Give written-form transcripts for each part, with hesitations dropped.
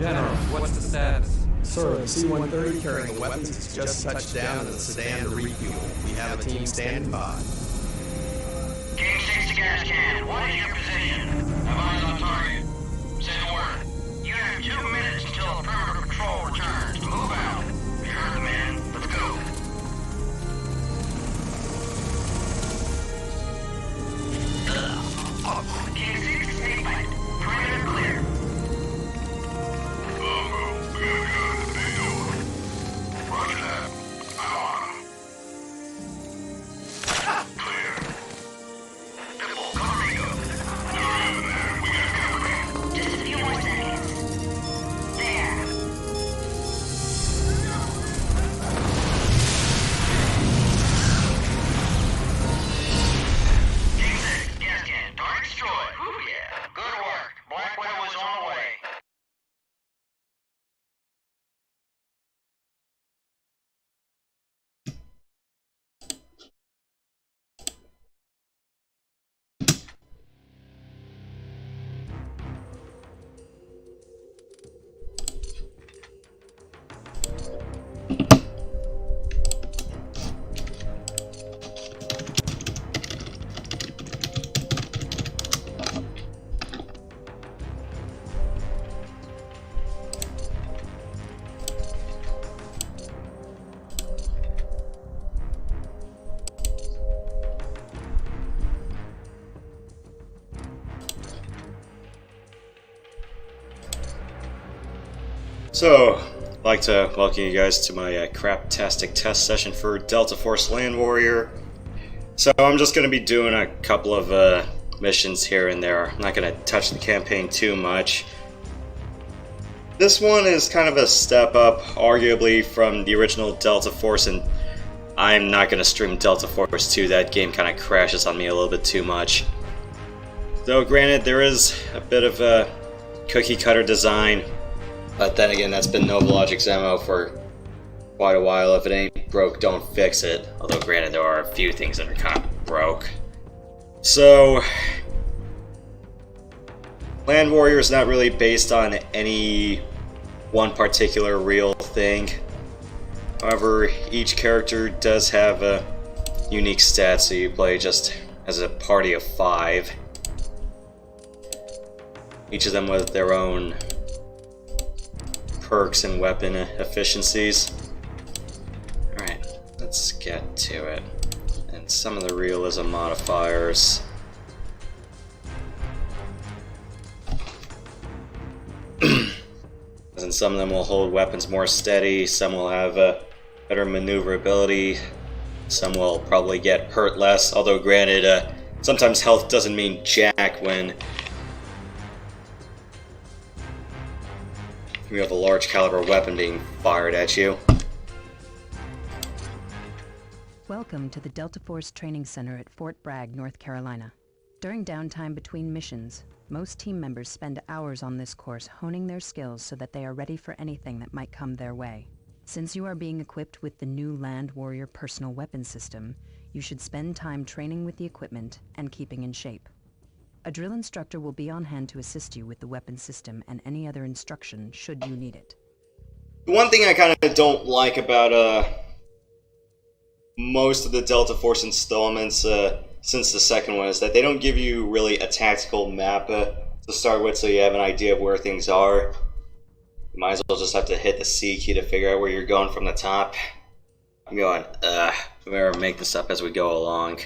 General, what's the status? Sir, the C-130 carrying the weapons has just touched down in the sedan to refuel. We have a team standing by. King 6 to gas can. What is your position? Have eyes on target. Send word. You have 2 minutes until a perimeter patrol returns. Move out. You heard the man. Let's go. King 6, Snakebite. Perimeter clear. Roger that. I'm on him. Clear. Pipple, cover me up. Hurry up in there. We got cavalry. Just a few more seconds. There. King 6, gas can. Target destroyed. Ooh, yeah. Good work. Black Widow is on the way. So, I'd like to welcome you guys to my craptastic test session for Delta Force Land Warrior. So I'm just going to be doing a couple of missions here and there. I'm not going to touch the campaign too much. This one is kind of a step up, arguably, from the original Delta Force, and I'm not going to stream Delta Force 2. That game kind of crashes on me a little bit too much. Though granted, there is a bit of a cookie cutter design. But then again, that's been Novologic's MO for quite a while. If it ain't broke, don't fix it. Although granted, there are a few things that are kind of broke. So, Land Warrior is not really based on any one particular real thing. However, each character does have a unique stats, so you play just as a party of 5. Each of them with their own perks and weapon efficiencies. Alright, let's get to it. And some of the realism modifiers. And some of them will hold weapons more steady, some will have better maneuverability, some will probably get hurt less, although granted, sometimes health doesn't mean jack when you have a large caliber weapon being fired at you. Welcome to the Delta Force Training Center at Fort Bragg, North Carolina. During downtime between missions, most team members spend hours on this course honing their skills so that they are ready for anything that might come their way. Since you are being equipped with the new Land Warrior personal weapon system, you should spend time training with the equipment and keeping in shape. A drill instructor will be on hand to assist you with the weapon system and any other instruction should you need it. The one thing I kind of don't like about most of the Delta Force installments since the second one is that they don't give you really a tactical map to start with, so you have an idea of where things are. You might as well just have to hit the C key to figure out where you're going from the top. I'm going, we better make this up as we go along.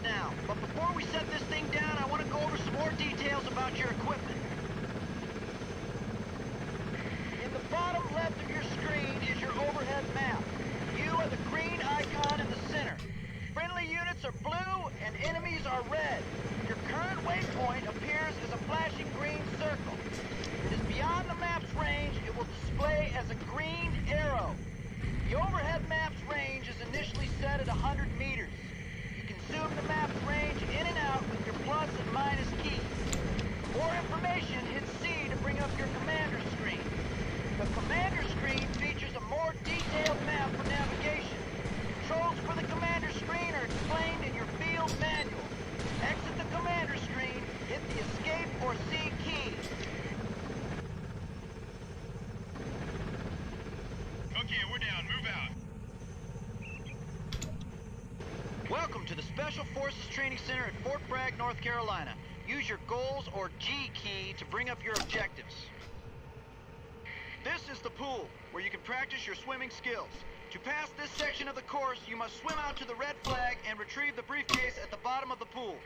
now, but before we set this thing down, I want to go over some more details about your equipment. In the bottom left of your screen is your overhead map. You are the green icon in the center. Friendly units are blue and enemies are red. Your current waypoint appears as a flashing green circle. If it is beyond the map's range, it will display as a green arrow. The overhead map's range is initially set at 100 meters. You can zoom the map's range in and out with your plus to the Special Forces Training Center at Fort Bragg, North Carolina. Use your goals or G key to bring up your objectives. This is the pool, where you can practice your swimming skills. To pass this section of the course, you must swim out to the red flag and retrieve the briefcase at the bottom of the pool.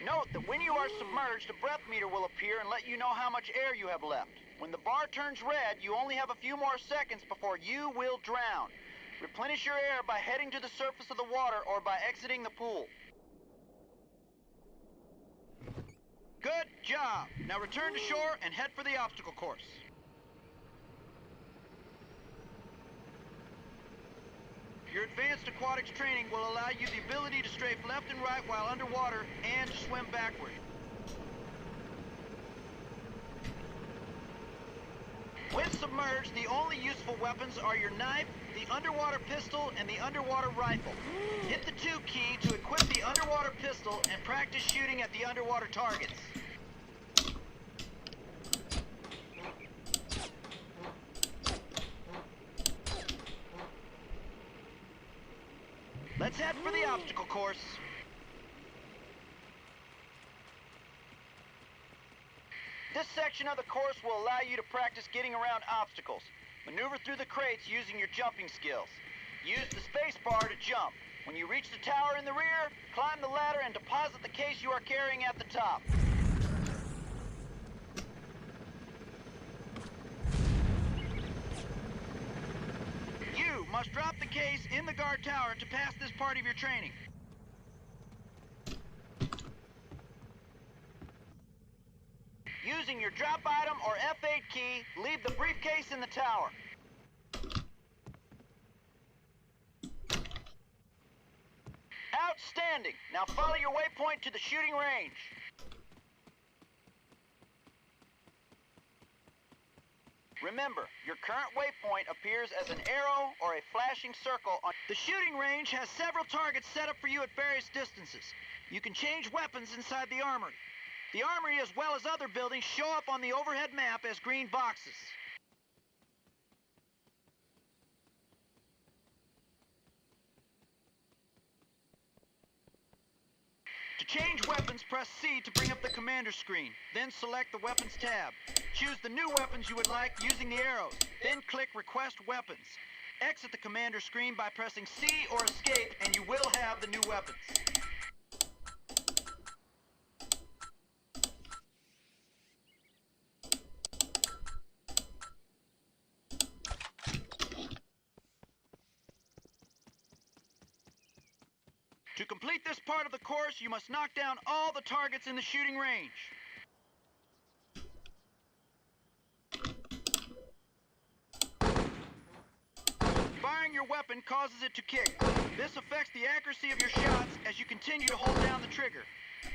Note that when you are submerged, a breath meter will appear and let you know how much air you have left. When the bar turns red, you only have a few more seconds before you will drown. Replenish your air by heading to the surface of the water or by exiting the pool. Good job! Now return to shore and head for the obstacle course. Your advanced aquatics training will allow you the ability to strafe left and right while underwater and to swim backward. When submerged, the only useful weapons are your knife, the underwater pistol, and the underwater rifle. Hit the 2 key to equip the underwater pistol and practice shooting at the underwater targets. Let's head for the obstacle course. This section of the course will allow you to practice getting around obstacles. Maneuver through the crates using your jumping skills. Use the space bar to jump. When you reach the tower in the rear, climb the ladder and deposit the case you are carrying at the top. You must drop the case in the guard tower to pass this part of your training. Using your drop item or F8 key, leave the briefcase in the tower. Outstanding! Now follow your waypoint to the shooting range. Remember, your current waypoint appears as an arrow or a flashing circle on... The shooting range has several targets set up for you at various distances. You can change weapons inside the armory. The armory, as well as other buildings, show up on the overhead map as green boxes. To change weapons, press C to bring up the commander screen. Then select the weapons tab. Choose the new weapons you would like using the arrows. Then click Request Weapons. Exit the commander screen by pressing C or Escape, and you will have the new weapons. To complete this part of the course, you must knock down all the targets in the shooting range. Firing your weapon causes it to kick. This affects the accuracy of your shots as you continue to hold down the trigger.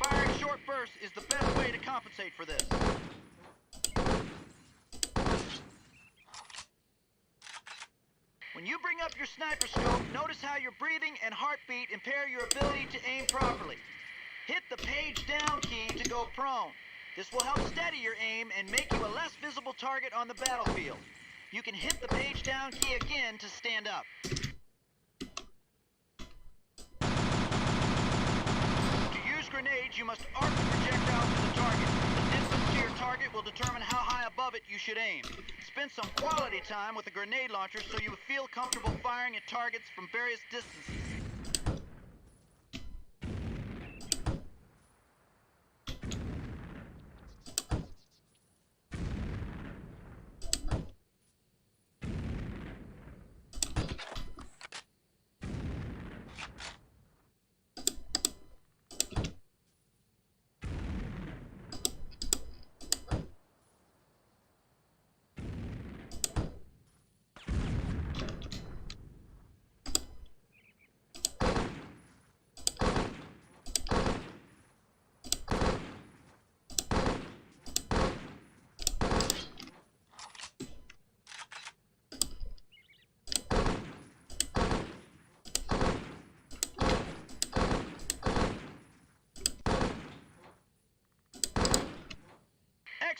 Firing short bursts is the best way to compensate for this. When you bring up your sniper scope, notice how your breathing and heartbeat impair your ability to aim properly. Hit the page down key to go prone. This will help steady your aim and make you a less visible target on the battlefield. You can hit the page down key again to stand up. To use grenades, you must arc the projectile to the target. The distance to your target will determine how high above it you should aim. Spend some quality time with a grenade launcher so you feel comfortable firing at targets from various distances.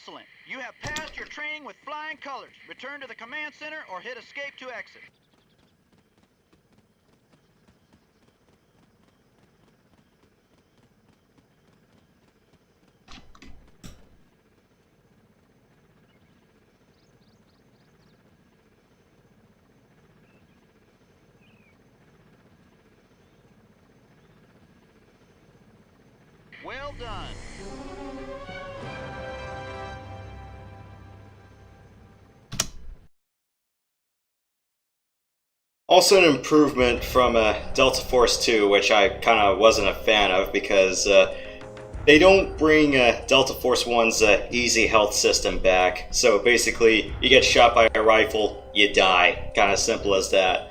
Excellent. You have passed your training with flying colors. Return to the command center or hit escape to exit. Well done. Also an improvement from Delta Force 2, which I kind of wasn't a fan of because they don't bring Delta Force 1's easy health system back. So basically, you get shot by a rifle, you die. Kind of simple as that.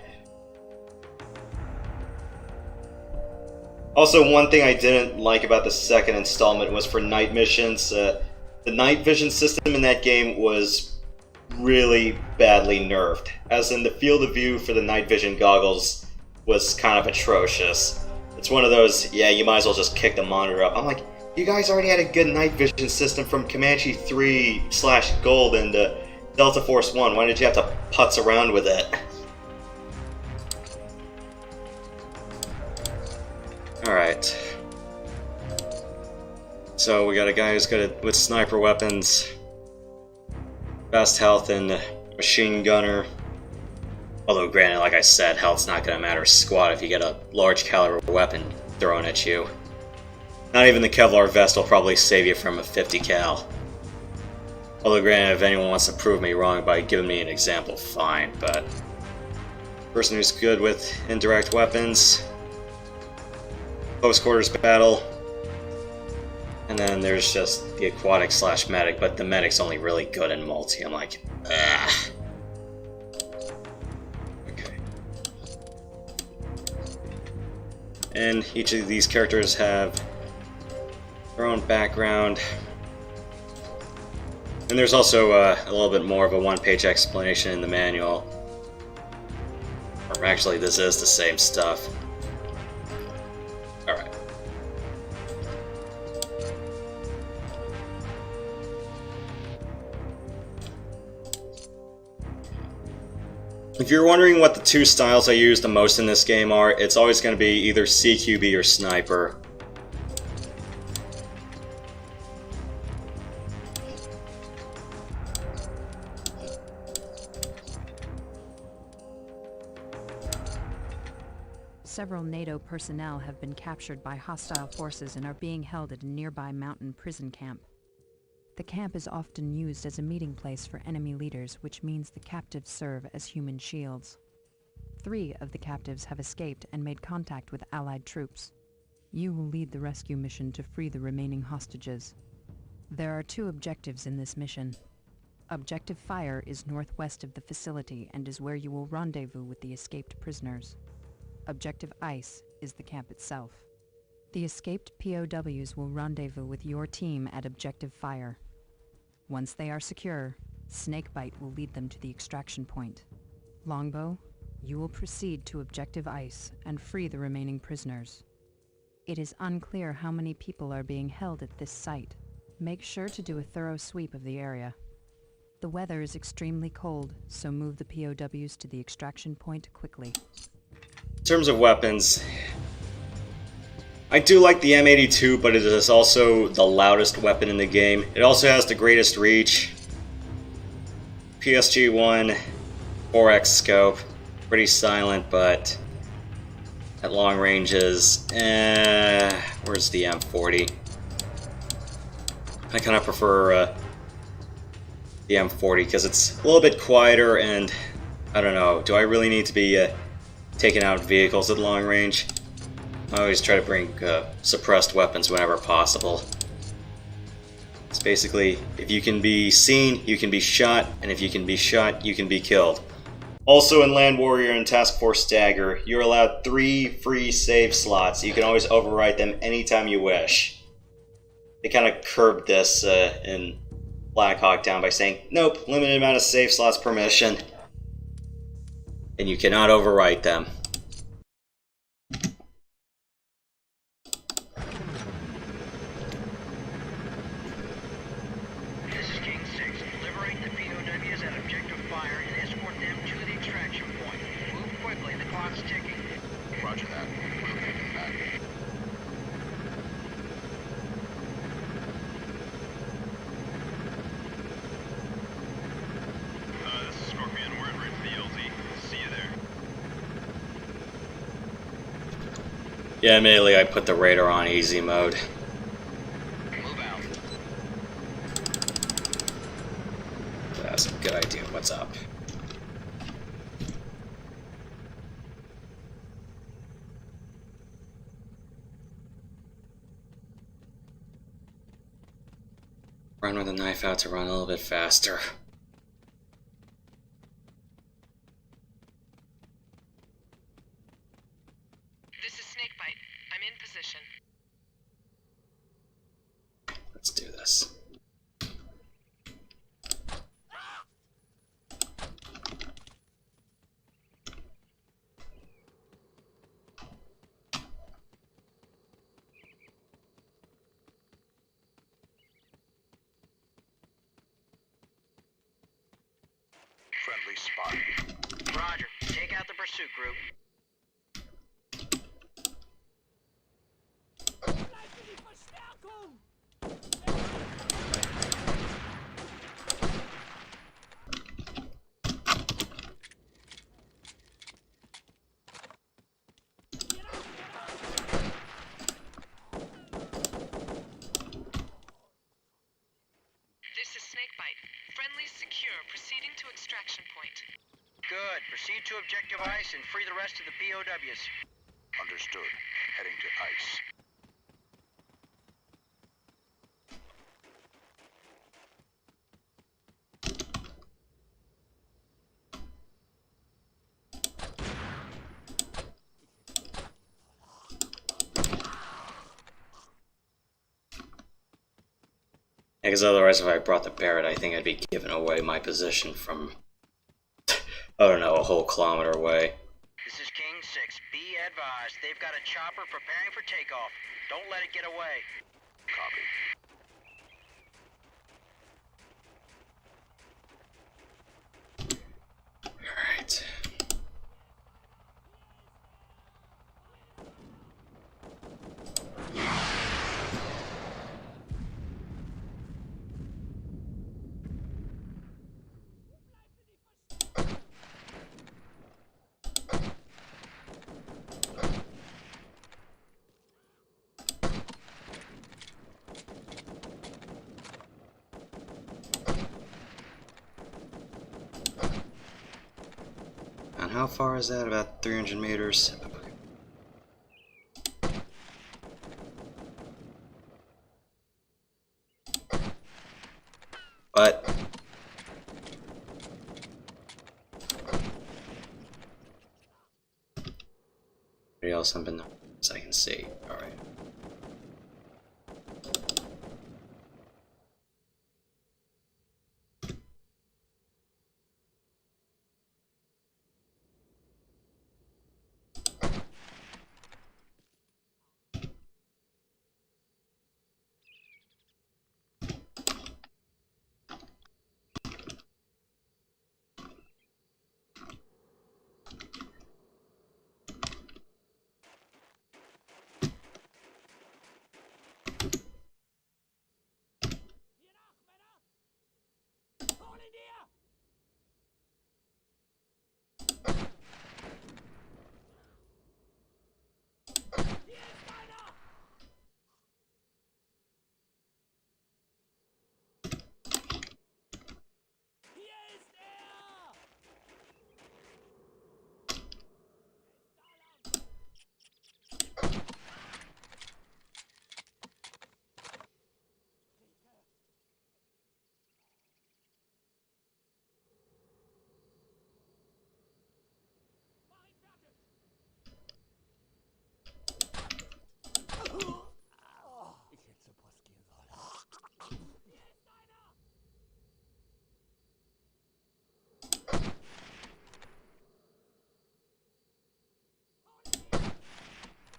Also, one thing I didn't like about the second installment was for night missions. The night vision system in that game was really badly nerfed, as in the field of view for the night vision goggles was kind of atrocious. It's one of those, yeah, you might as well just kick the monitor up. I'm like, you guys already had a good night vision system from Comanche 3/Gold and Delta Force 1. Why did you have to putz around with it? Alright. So we got a guy who's good with sniper weapons, fast health, and machine gunner. Although granted, like I said, health's not gonna matter squat if you get a large caliber weapon thrown at you. Not even the Kevlar vest will probably save you from a 50 cal. Although granted, if anyone wants to prove me wrong by giving me an example, fine, but person who's good with indirect weapons, close quarters battle, and then there's just the aquatic / medic, but the medic's only really good in multi. I'm like, ah. Okay. And each of these characters have their own background. And there's also a little bit more of a one-page explanation in the manual. Or actually, this is the same stuff. Alright. If you're wondering what the two styles I use the most in this game are, it's always going to be either CQB or Sniper. Several NATO personnel have been captured by hostile forces and are being held at a nearby mountain prison camp. The camp is often used as a meeting place for enemy leaders, which means the captives serve as human shields. 3 of the captives have escaped and made contact with Allied troops. You will lead the rescue mission to free the remaining hostages. There are 2 objectives in this mission. Objective Fire is northwest of the facility and is where you will rendezvous with the escaped prisoners. Objective Ice is the camp itself. The escaped POWs will rendezvous with your team at Objective Fire. Once they are secure, Snakebite will lead them to the extraction point. Longbow, you will proceed to Objective Ice and free the remaining prisoners. It is unclear how many people are being held at this site. Make sure to do a thorough sweep of the area. The weather is extremely cold, so move the POWs to the extraction point quickly. In terms of weapons, I do like the M82, but it is also the loudest weapon in the game. It also has the greatest reach. PSG-1, 4x scope, pretty silent, but at long ranges, where's the M40? I kind of prefer the M40 because it's a little bit quieter, and I don't know, do I really need to be taking out vehicles at long range? I always try to bring suppressed weapons whenever possible. It's basically, if you can be seen, you can be shot, and if you can be shot, you can be killed. Also in Land Warrior and Task Force Dagger, you're allowed 3 free save slots. You can always overwrite them anytime you wish. They kind of curbed this in Black Hawk Down by saying, nope, limited amount of save slots per mission. And you cannot overwrite them. This is Yeah, immediately I put the radar on easy mode. Move out. That's a good idea. What's up? Run with the knife out to run a little bit faster. This is Snakebite. I'm in position. Let's do this. Friendly spot. Roger. Take out the pursuit group. This is Snakebite. Friendlies secure. Proceeding to extraction point. Good. Proceed to objective ice and free the rest of the POWs. Understood. Heading to ice. Because otherwise, if I brought the Barrett, I think I'd be giving away my position from, I don't know, a whole kilometer away. This is King 6. Be advised. They've got a chopper preparing for takeoff. Don't let it get away. Copy. Alright. And how far is that? About 300 meters. But anybody else up in there? So I can see. Alright.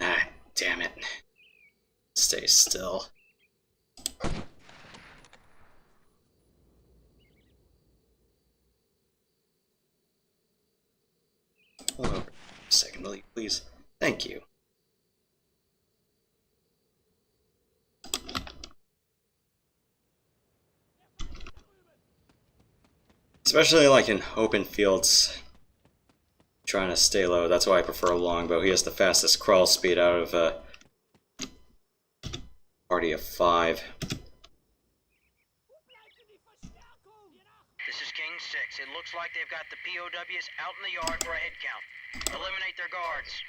Ah, damn it. Stay still. Hold over a second, will you please? Thank you. Especially like in open fields, trying to stay low. That's why I prefer a longbow. He has the fastest crawl speed out of a party of 5. This is King 6. It looks like they've got the POWs out in the yard for a head count. Eliminate their guards.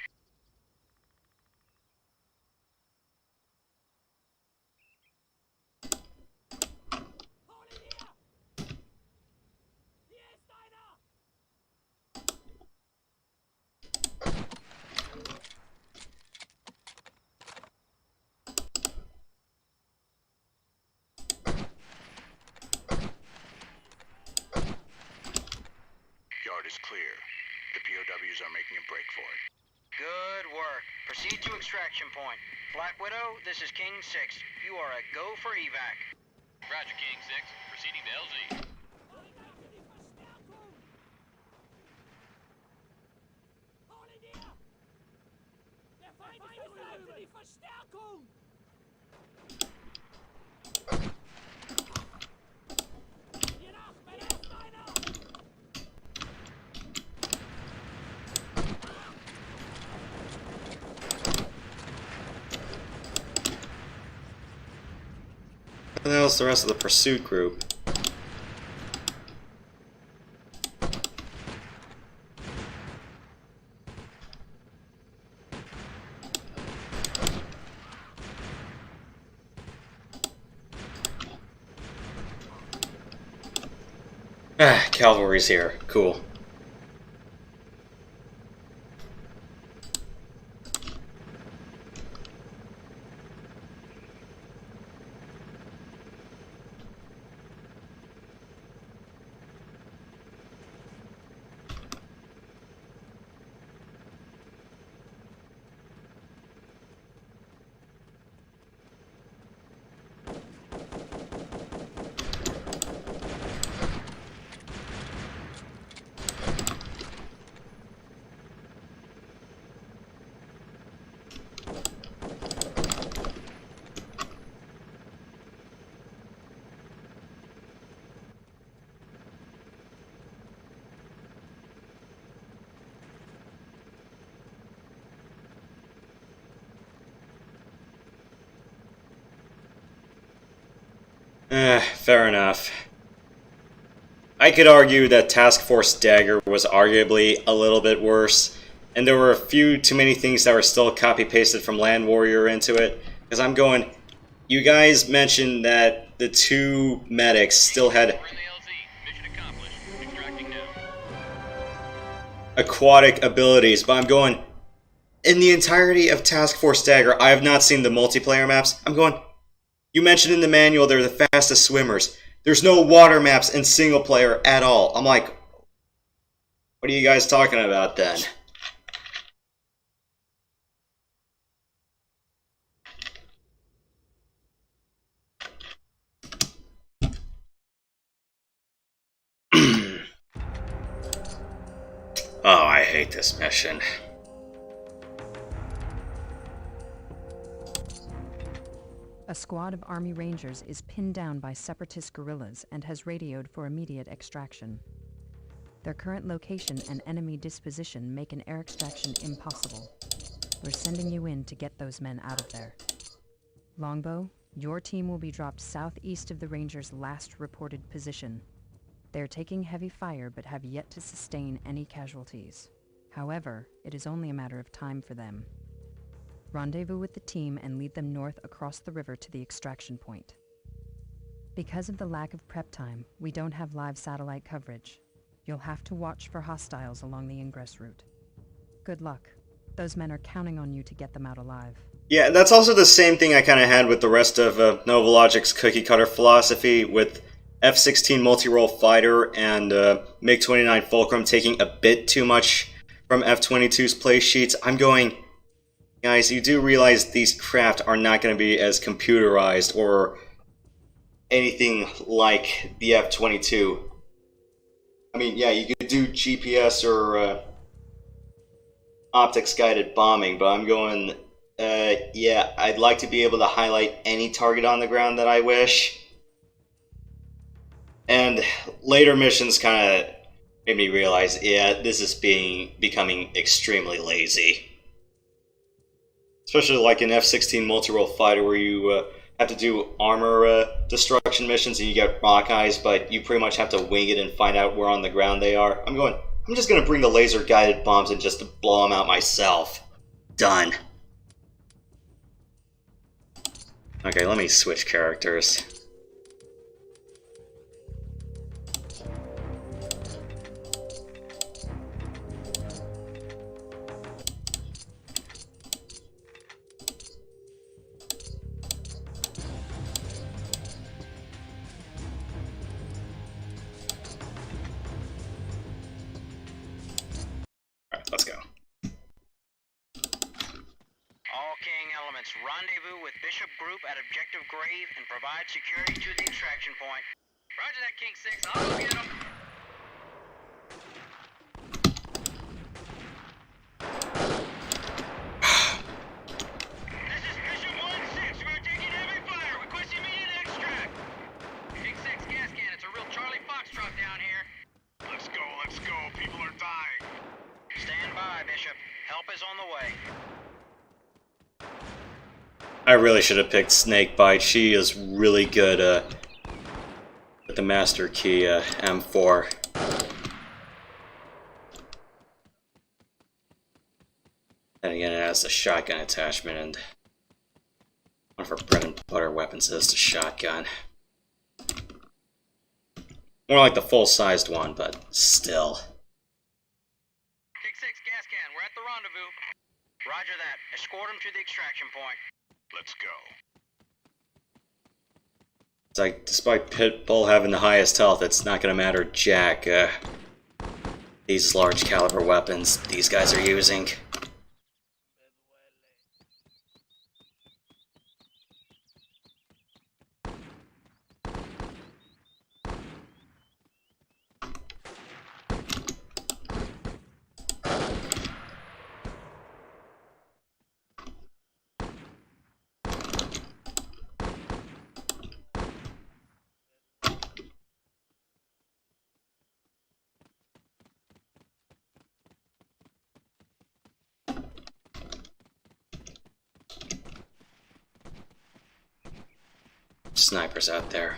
Yard is clear. The POWs are making a break for it. Good work. Proceed to extraction point. Black Widow, this is King 6. You are a go for evac. Roger, King 6. Proceeding to LZ. What the hell's the rest of the pursuit group? Ah, cavalry's here. Cool. Fair enough. I could argue that Task Force Dagger was arguably a little bit worse, and there were a few too many things that were still copy-pasted from Land Warrior into it, because I'm going, you guys mentioned that the 2 medics still had We're in the LZ. Mission accomplished. Extracting now. aquatic abilities, but I'm going, in the entirety of Task Force Dagger, I have not seen the multiplayer maps. I'm going, you mentioned in the manual they're the fastest swimmers. There's no water maps in single player at all. I'm like, what are you guys talking about then? Oh, I hate this mission. A squad of Army Rangers is pinned down by separatist guerrillas and has radioed for immediate extraction. Their current location and enemy disposition make an air extraction impossible. We're sending you in to get those men out of there. Longbow, your team will be dropped southeast of the Rangers' last reported position. They're taking heavy fire but have yet to sustain any casualties. However, it is only a matter of time for them. Rendezvous with the team and lead them north across the river to the extraction point. Because of the lack of prep time, we don't have live satellite coverage. You'll have to watch for hostiles along the ingress route. Good luck. Those men are counting on you to get them out alive. Yeah, that's also the same thing I kind of had with the rest of Novologic's cookie-cutter philosophy, with F-16 multi-role fighter and MiG-29 Fulcrum taking a bit too much from F-22's play sheets. I'm going, guys, you do realize these craft are not going to be as computerized or anything like the F-22. I mean, yeah, you could do GPS or optics-guided bombing, but I'm going, yeah, I'd like to be able to highlight any target on the ground that I wish. And later missions kind of made me realize, yeah, this is becoming extremely lazy. Especially like an F-16 multi-role fighter where you have to do armor destruction missions and you get rock eyes, but you pretty much have to wing it and find out where on the ground they are. I'm just gonna bring the laser guided bombs and just blow them out myself. Done. Okay, let me switch characters. Alright, let's go. All King elements, rendezvous with Bishop Group at Objective Grave and provide security to the extraction point. Roger that, King 6. I'll go get him. This is Bishop 1-6. We're taking heavy fire. Request immediate extract. King 6 gas can. It's a real Charlie Foxtrot down here. Let's go, let's go. People are dying. Stand by, Bishop. Help is on the way. I really should have picked Snakebite. She is really good with the Master Key M4. And again, it has the shotgun attachment, and one of her bread and butter weapons is the shotgun. More like the full-sized one, but still. King 6 gas can. We're at the rendezvous. Roger that. Escort him to the extraction point. Let's go. It's like, despite Pitbull having the highest health, it's not gonna matter jack. These large caliber weapons these guys are using. Snipers out there.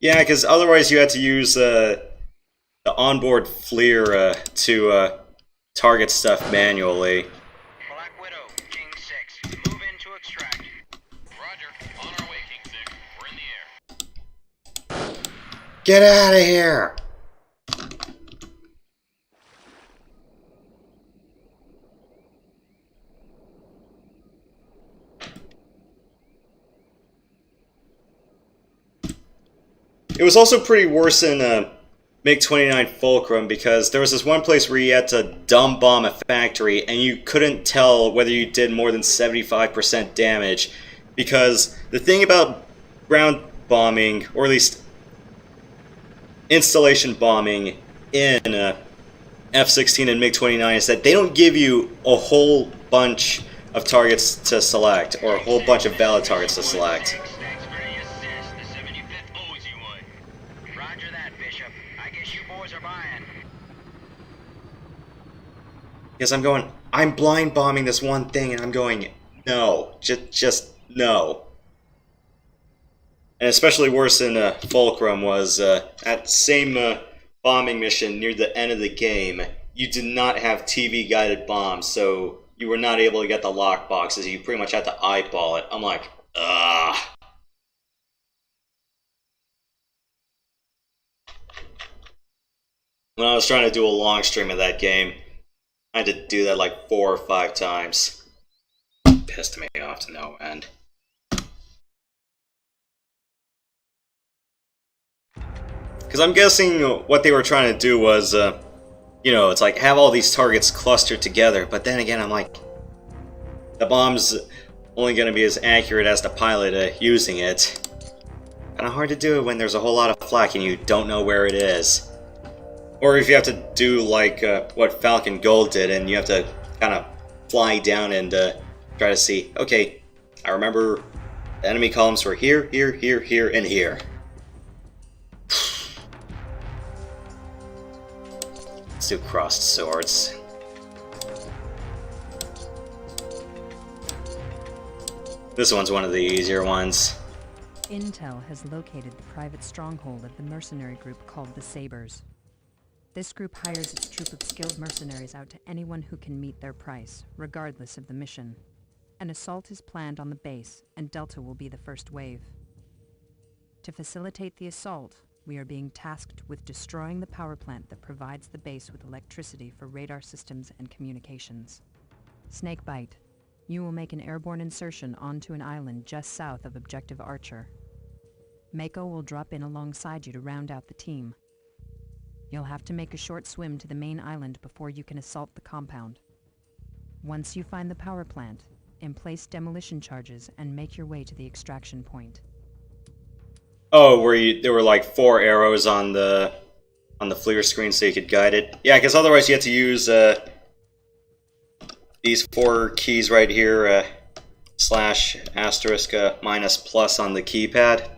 Yeah, because otherwise you had to use the onboard FLIR to target stuff manually. Black Widow, King 6. Move in to extract. Roger. On our way, King 6. We're in the air. Get out of here! It was also pretty worse in MiG-29 Fulcrum because there was this one place where you had to dumb bomb a factory and you couldn't tell whether you did more than 75% damage, because the thing about ground bombing, or at least installation bombing in F-16 and MiG-29, is that they don't give you a whole bunch of targets to select, or a whole bunch of valid targets to select. Thanks for the assist. The 75th owes you one. Roger that, Bishop. I guess you boys are buying. Because I'm blind bombing this one thing, and I'm going, no, just no. And especially worse in Fulcrum was at same bombing mission near the end of the game, you did not have TV guided bombs, so you were not able to get the lock boxes. You pretty much had to eyeball it. I'm like, ugh. When I was trying to do a long stream of that game, I had to do that like 4 or 5 times. Pissed me off to no end. Because I'm guessing what they were trying to do was, you know, it's like have all these targets clustered together, but then again, I'm like, the bomb's only going to be as accurate as the pilot using it. Kind of hard to do it when there's a whole lot of flak and you don't know where it is. Or if you have to do like what Falcon Gold did and you have to kind of fly down and try to see, okay, I remember the enemy columns were here, here, here, here, and here. Let's do crossed swords. This one's one of the easier ones. Intel has located the private stronghold of the mercenary group called the Sabres. This group hires its troop of skilled mercenaries out to anyone who can meet their price, regardless of the mission. An assault is planned on the base, and Delta will be the first wave. To facilitate the assault, we are being tasked with destroying the power plant that provides the base with electricity for radar systems and communications. Snakebite, you will make an airborne insertion onto an island just south of Objective Archer. Mako will drop in alongside you to round out the team. You'll have to make a short swim to the main island before you can assault the compound. Once you find the power plant, emplace demolition charges and make your way to the extraction point. Oh, there were like 4 arrows on the FLIR screen so you could guide it. Yeah, because otherwise you had to use these 4 keys right here, slash, asterisk, minus, plus on the keypad.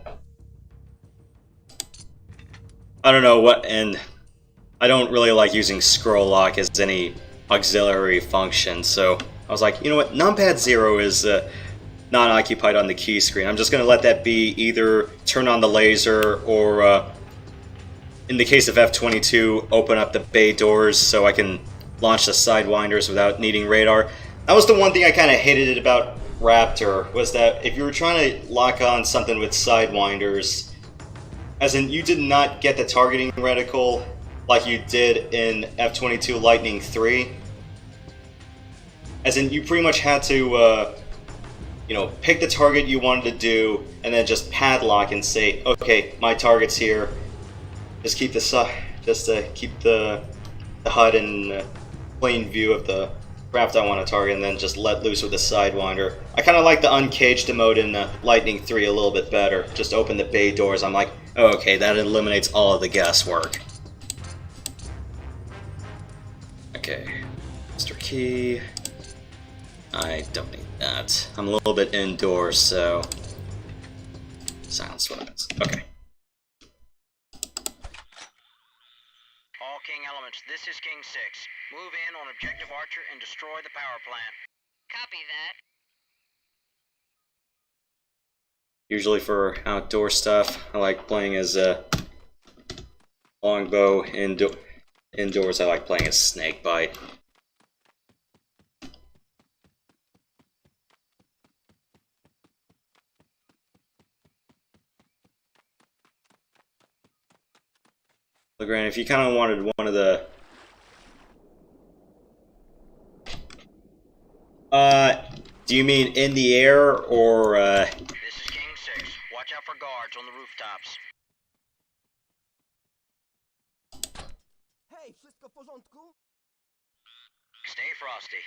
I don't know what, and I don't really like using scroll lock as any auxiliary function, so I was like, you know what, numpad 0 is not occupied on the key screen. I'm just going to let that be either turn on the laser or, in the case of F-22, open up the bay doors so I can launch the sidewinders without needing radar. That was the one thing I kind of hated about Raptor, was that if you were trying to lock on something with sidewinders, as in you did not get the targeting reticle like you did in F-22 Lightning 3. As in, you pretty much had to, you know, pick the target you wanted to do, and then just padlock and say, okay, my target's here. Just keep the keep the HUD in plain view of the craft I want to target, and then just let loose with the Sidewinder. I kind of like the uncaged mode in Lightning 3 a little bit better. Just open the bay doors. I'm like, oh, okay, that eliminates all of the guesswork. Okay, Mr. Key. I don't need that. I'm a little bit indoors, so silence weapons. Okay. All King elements, this is King 6. Move in on Objective Archer and destroy the power plant. Copy that. Usually for outdoor stuff, I like playing as a longbow. Indoors, I like playing as Snakebite. LeGrand, if you kind of wanted one of the... do you mean in the air, or, This is King 6. Watch out for guards on the rooftops. Stay frosty.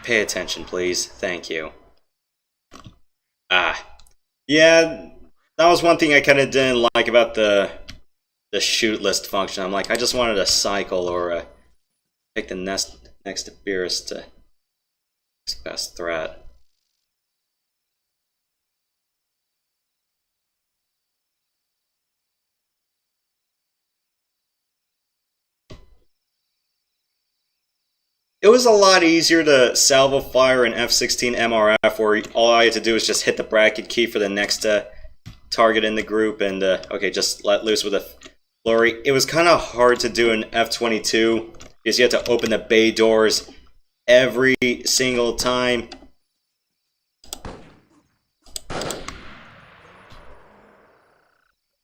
Pay attention, please. Thank you. Yeah, that was one thing I kind of didn't like about the shoot list function. I'm like, I just wanted a cycle or pick the next nearest best threat. It was a lot easier to salvo fire in F-16 MRF, where all I had to do was just hit the bracket key for the next target in the group, and okay, just let loose with a flurry. It was kind of hard to do in F-22 because you had to open the bay doors every single time.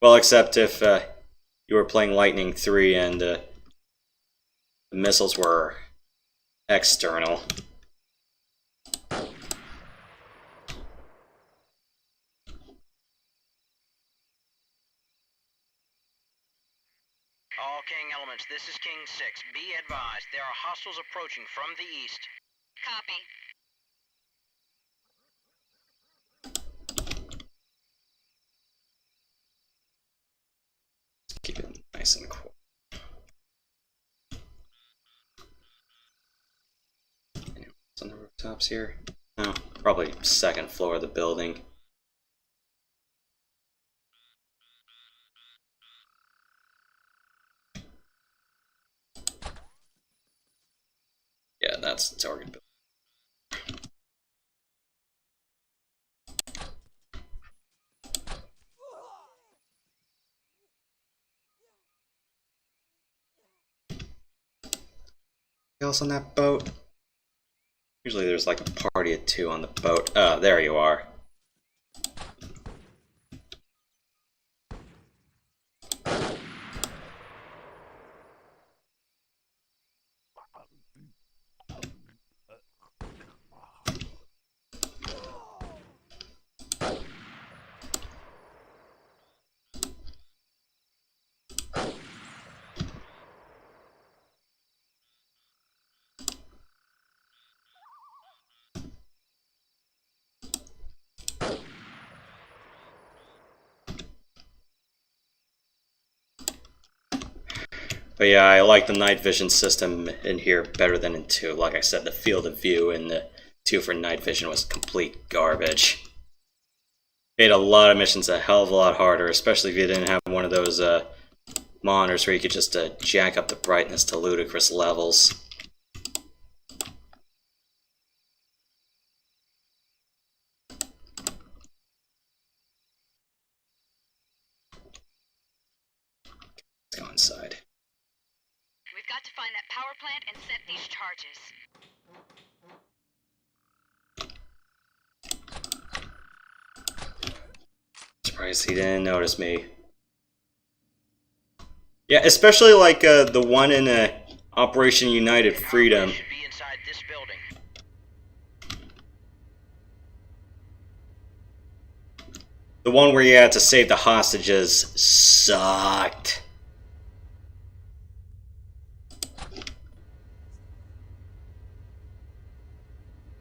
Well, except if you were playing Lightning 3 and the missiles were external. All King elements, this is King 6. Be advised, there are hostiles approaching from the east. Copy. Keep it nice and cool. Anyone else on the rooftops here? No, probably second floor of the building. Yeah, that's the target building. Anything else on that boat? Usually there's like a party of 2 on the boat. Oh, there you are. But yeah, I like the night vision system in here better than in 2. Like I said, the field of view in the 2 for night vision was complete garbage. Made a lot of missions a hell of a lot harder, especially if you didn't have one of those monitors where you could just jack up the brightness to ludicrous levels. Let's go inside. We've got to find that power plant and set these charges. Surprised he didn't notice me. Yeah, especially like the one in Operation United Freedom. Should be inside this building. The one where you had to save the hostages sucked.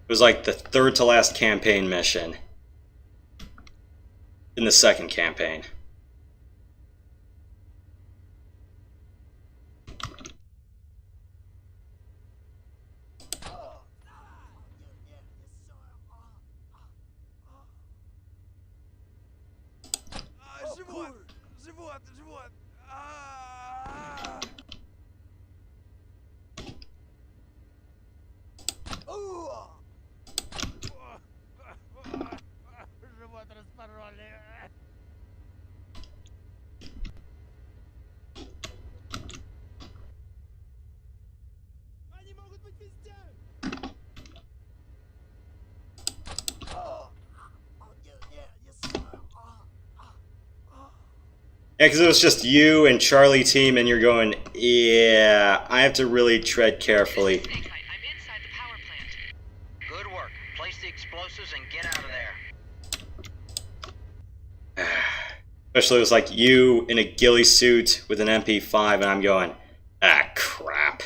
It was like the third to last campaign mission in the second campaign. Yeah, because it was just you and Charlie team, and you're going, yeah, I have to really tread carefully. Snakebite, I'm inside the power plant. Good work. Place the explosives and get out of there. Especially it was like you in a ghillie suit with an MP5, and I'm going, ah, crap.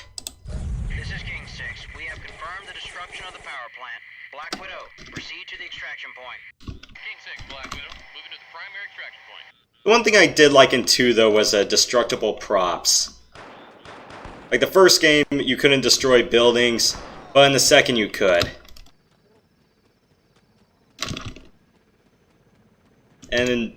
This is King 6. We have confirmed the disruption of the power plant. Black Widow, proceed to the extraction point. King 6, Black Widow. Moving to the primary extraction point. The one thing I did like in 2, though, was destructible props. Like, the first game, you couldn't destroy buildings, but in the second, you could. And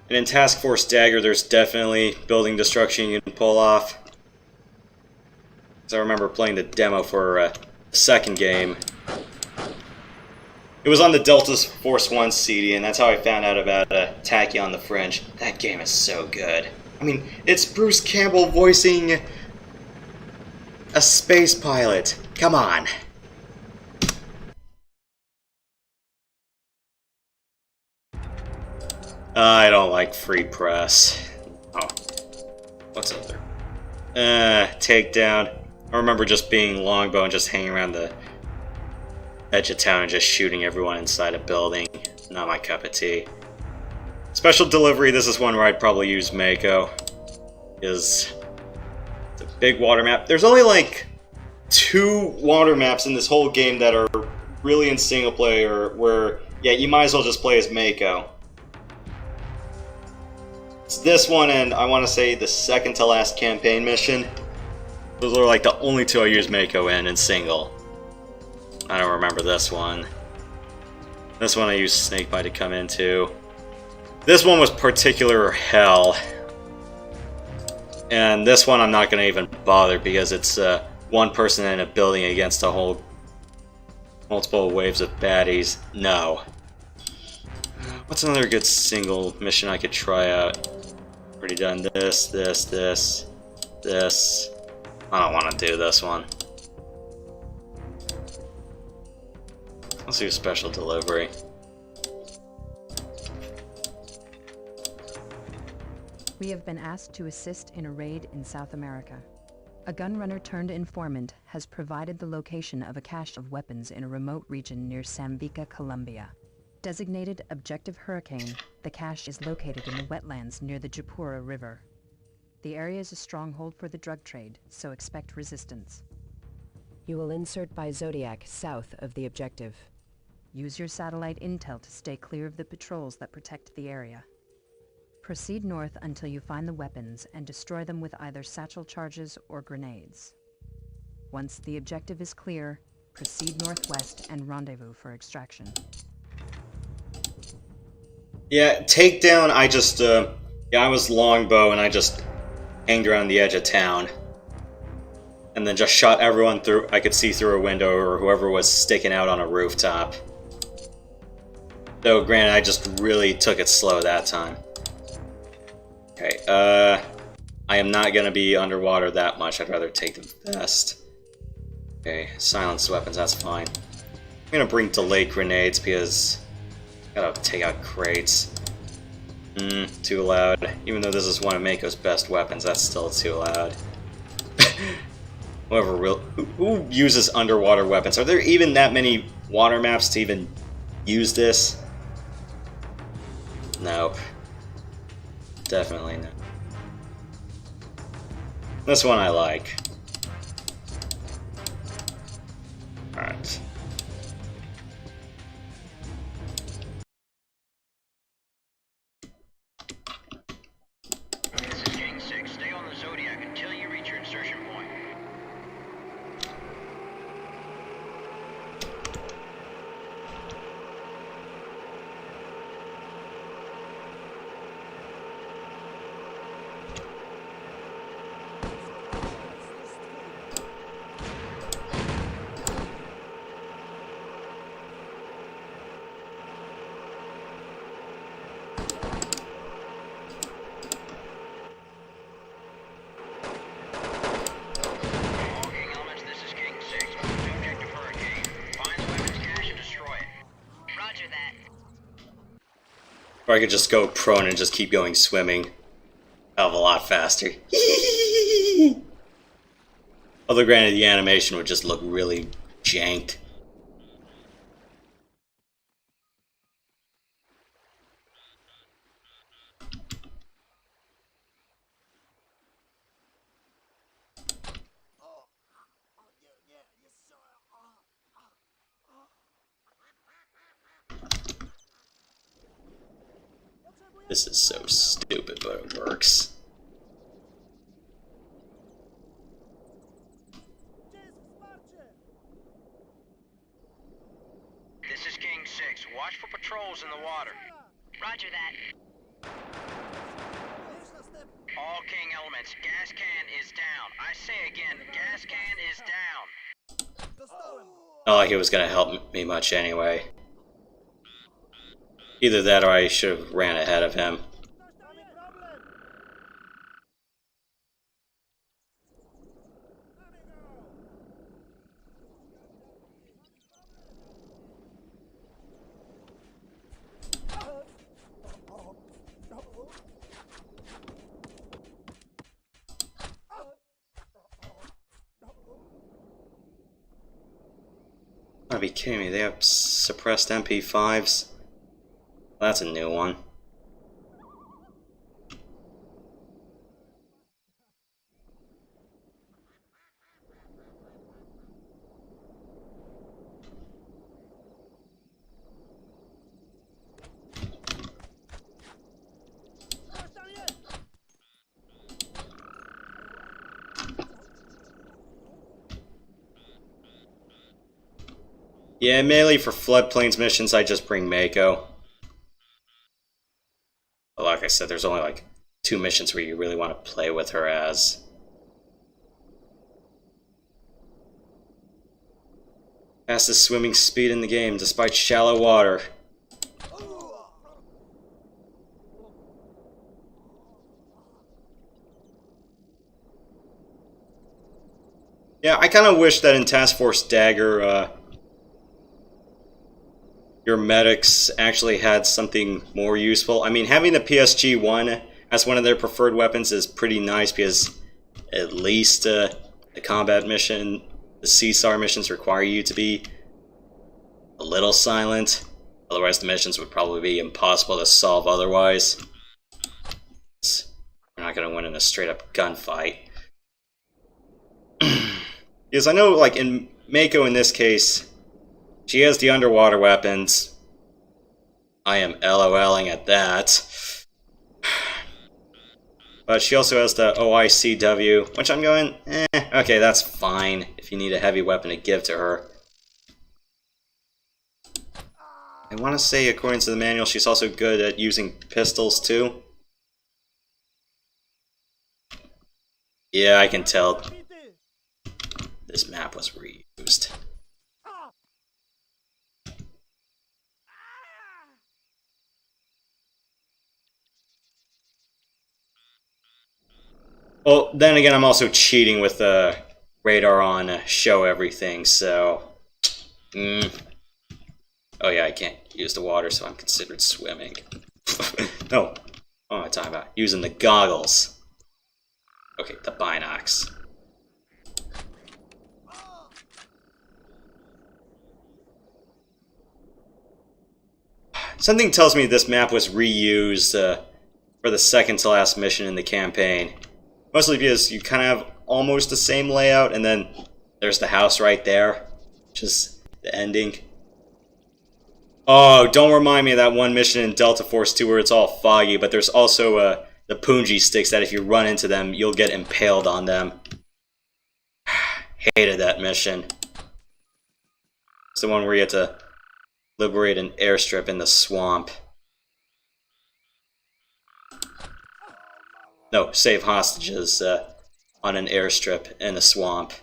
in Task Force Dagger, there's definitely building destruction you can pull off. Because I remember playing the demo for the second game. It was on the Delta Force 1 CD, and that's how I found out about Tachyon the Fringe. That game is so good. I mean, it's Bruce Campbell voicing a space pilot. Come on. I don't like free press. Oh. What's up there? Takedown. I remember just being Longbow and just hanging around the edge of town and just shooting everyone inside a building. Not my cup of tea. Special delivery, this is one where I'd probably use Mako. Is the big water map. There's only like 2 water maps in this whole game that are really in single player where, yeah, you might as well just play as Mako. It's this one and I want to say the second to last campaign mission. Those are like the only 2 I use Mako in single. I don't remember this one. This one I used Snakebite to come into. This one was particular hell. And this one I'm not going to even bother because it's one person in a building against a whole multiple waves of baddies. No. What's another good single mission I could try out? Already done this, this, this, this. I don't want to do this one. Let's do special delivery. We have been asked to assist in a raid in South America. A gunrunner turned informant has provided the location of a cache of weapons in a remote region near Sambica, Colombia. Designated Objective Hurricane, the cache is located in the wetlands near the Japura River. The area is a stronghold for the drug trade, so expect resistance. You will insert by Zodiac south of the objective. Use your satellite intel to stay clear of the patrols that protect the area. Proceed north until you find the weapons and destroy them with either satchel charges or grenades. Once the objective is clear, proceed northwest and rendezvous for extraction. Yeah, takedown, I just, I was Longbow and I just hanged around the edge of town. And then just shot everyone through, I could see through a window or whoever was sticking out on a rooftop. Though, granted, I just really took it slow that time. Okay, I am not gonna be underwater that much, I'd rather take the vest. Okay, silenced weapons, that's fine. I'm gonna bring delayed grenades because I gotta take out crates. Too loud. Even though this is one of Mako's best weapons, that's still too loud. Who uses underwater weapons? Are there even that many water maps to even use this? Nope. Definitely not. This one I like. Alright. This is King 6. Stay on the Zodiac until you reach your insertion point. Or I could just go prone and just keep going swimming. Hell of a lot faster. Although granted, the animation would just look really janked. This is so stupid, but it works. This is King 6. Watch for patrols in the water. Roger that. All King elements, gas can is down. I say again, gas can is down. Not like it was gonna help me much anyway. Either that or I should have ran ahead of him. Gotta be kidding me, they have suppressed MP5s? That's a new one. Yeah, mainly for floodplains missions, I just bring Mako. But like I said, there's only like 2 missions where you really want to play with her as. Fastest swimming speed in the game, despite shallow water. Yeah, I kind of wish that in Task Force Dagger, your medics actually had something more useful. I mean, having the PSG-1 as one of their preferred weapons is pretty nice because at least the combat mission, the CSAR missions require you to be a little silent. Otherwise, the missions would probably be impossible to solve otherwise. We're not going to win in a straight-up gunfight. Because I know, like, in Mako in this case, she has the underwater weapons. I am LOLing at that. But she also has the OICW, which I'm going, okay, that's fine if you need a heavy weapon to give to her. I want to say, according to the manual, she's also good at using pistols, too. Yeah, I can tell this map was reused. Well, then again, I'm also cheating with the radar on show everything, so... Oh yeah, I can't use the water, so I'm considered swimming. No, what am I talking about? Using the goggles. Okay, the binocs. Something tells me this map was reused for the second to last mission in the campaign. Mostly because you kind of have almost the same layout, and then there's the house right there, which is the ending. Oh, don't remind me of that one mission in Delta Force 2 where it's all foggy, but there's also the punji sticks that if you run into them, you'll get impaled on them. Hated that mission. It's the one where you have to liberate an airstrip in the swamp. No, save hostages on an airstrip in a swamp.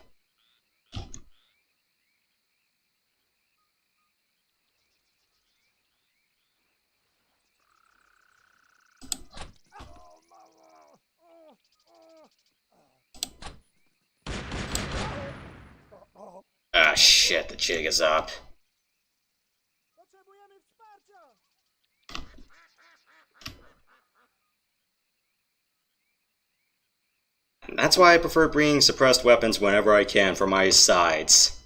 Ah, shit, the jig is up. And that's why I prefer bringing suppressed weapons whenever I can for my sides.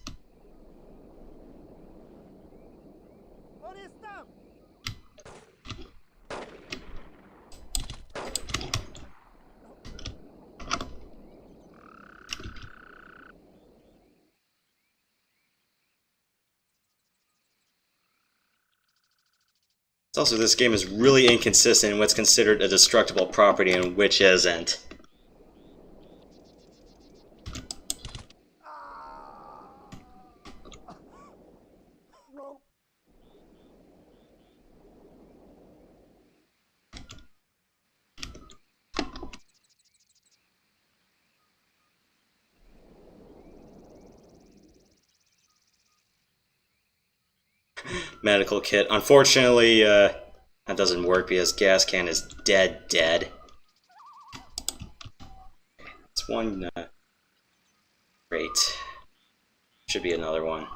It's also, this game is really inconsistent in what's considered a destructible property and which isn't. Medical kit. Unfortunately, that doesn't work because gas can is dead. It's one. Great. Should be another one.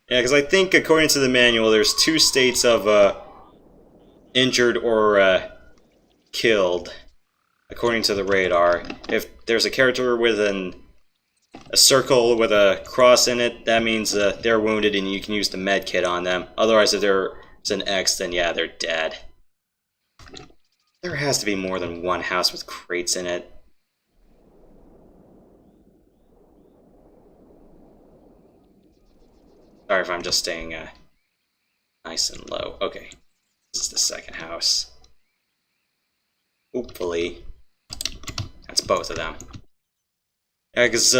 Yeah, because I think according to the manual, there's 2 states of injured or killed. According to the radar, if there's a character with an a circle with a cross in it, that means they're wounded and you can use the med kit on them. Otherwise, if there's an X, then yeah, they're dead. There has to be more than one house with crates in it. Sorry if I'm just staying nice and low. Okay, this is the second house. Hopefully, that's both of them. Yeah, because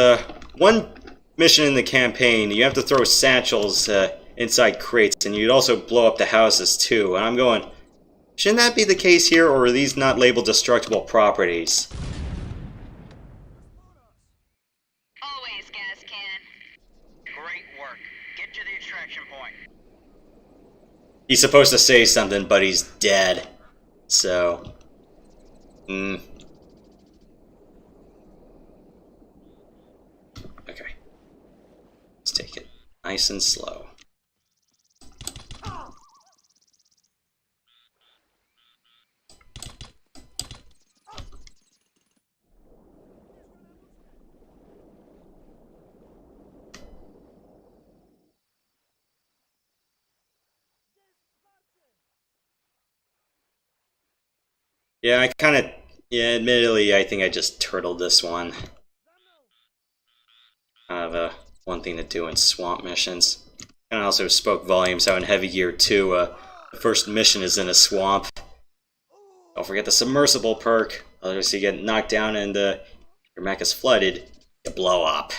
one mission in the campaign, you have to throw satchels inside crates, and you'd also blow up the houses too. And I'm going, shouldn't that be the case here, or are these not labeled destructible properties? Always, gas can. Great work. Get to the extraction point. He's supposed to say something, but he's dead. So... Okay. Let's take it nice and slow. Yeah, admittedly, I think I just turtled this one. I have one thing to do in swamp missions. And I also spoke volumes how in Heavy Gear 2, the first mission is in a swamp. Don't forget the submersible perk. Otherwise you get knocked down and your mech is flooded, you blow up.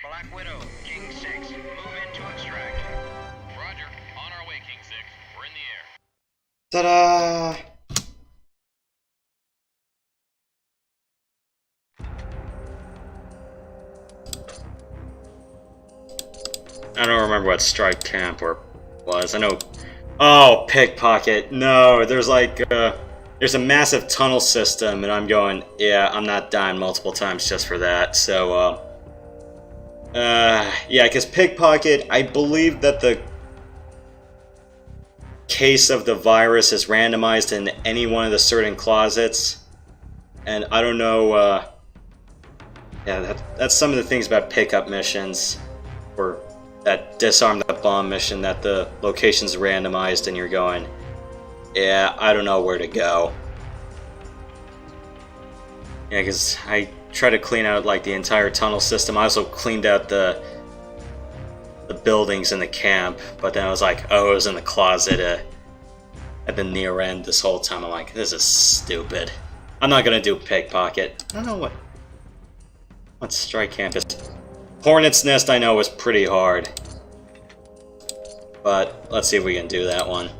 Black Widow, King 6, move in to extract. Roger. On our way, King 6. We're in the air. Ta-da! I don't remember what strike camp was. I know. Oh, pickpocket. No, there's like there's a massive tunnel system, and I'm going. Yeah, I'm not dying multiple times just for that. So, yeah, because pickpocket. I believe that the case of the virus is randomized in any one of the certain closets, and I don't know. Yeah, that's some of the things about pickup missions, or that disarm the bomb mission, that the location's randomized and you're going, yeah, I don't know where to go. Yeah, because I tried to clean out like the entire tunnel system. I also cleaned out the buildings in the camp, but then I was like, oh, it was in the closet at the near end this whole time. I'm like, this is stupid. I'm not gonna do pickpocket. I don't know what strike camp is. Hornet's Nest I know was pretty hard, but let's see if we can do that one.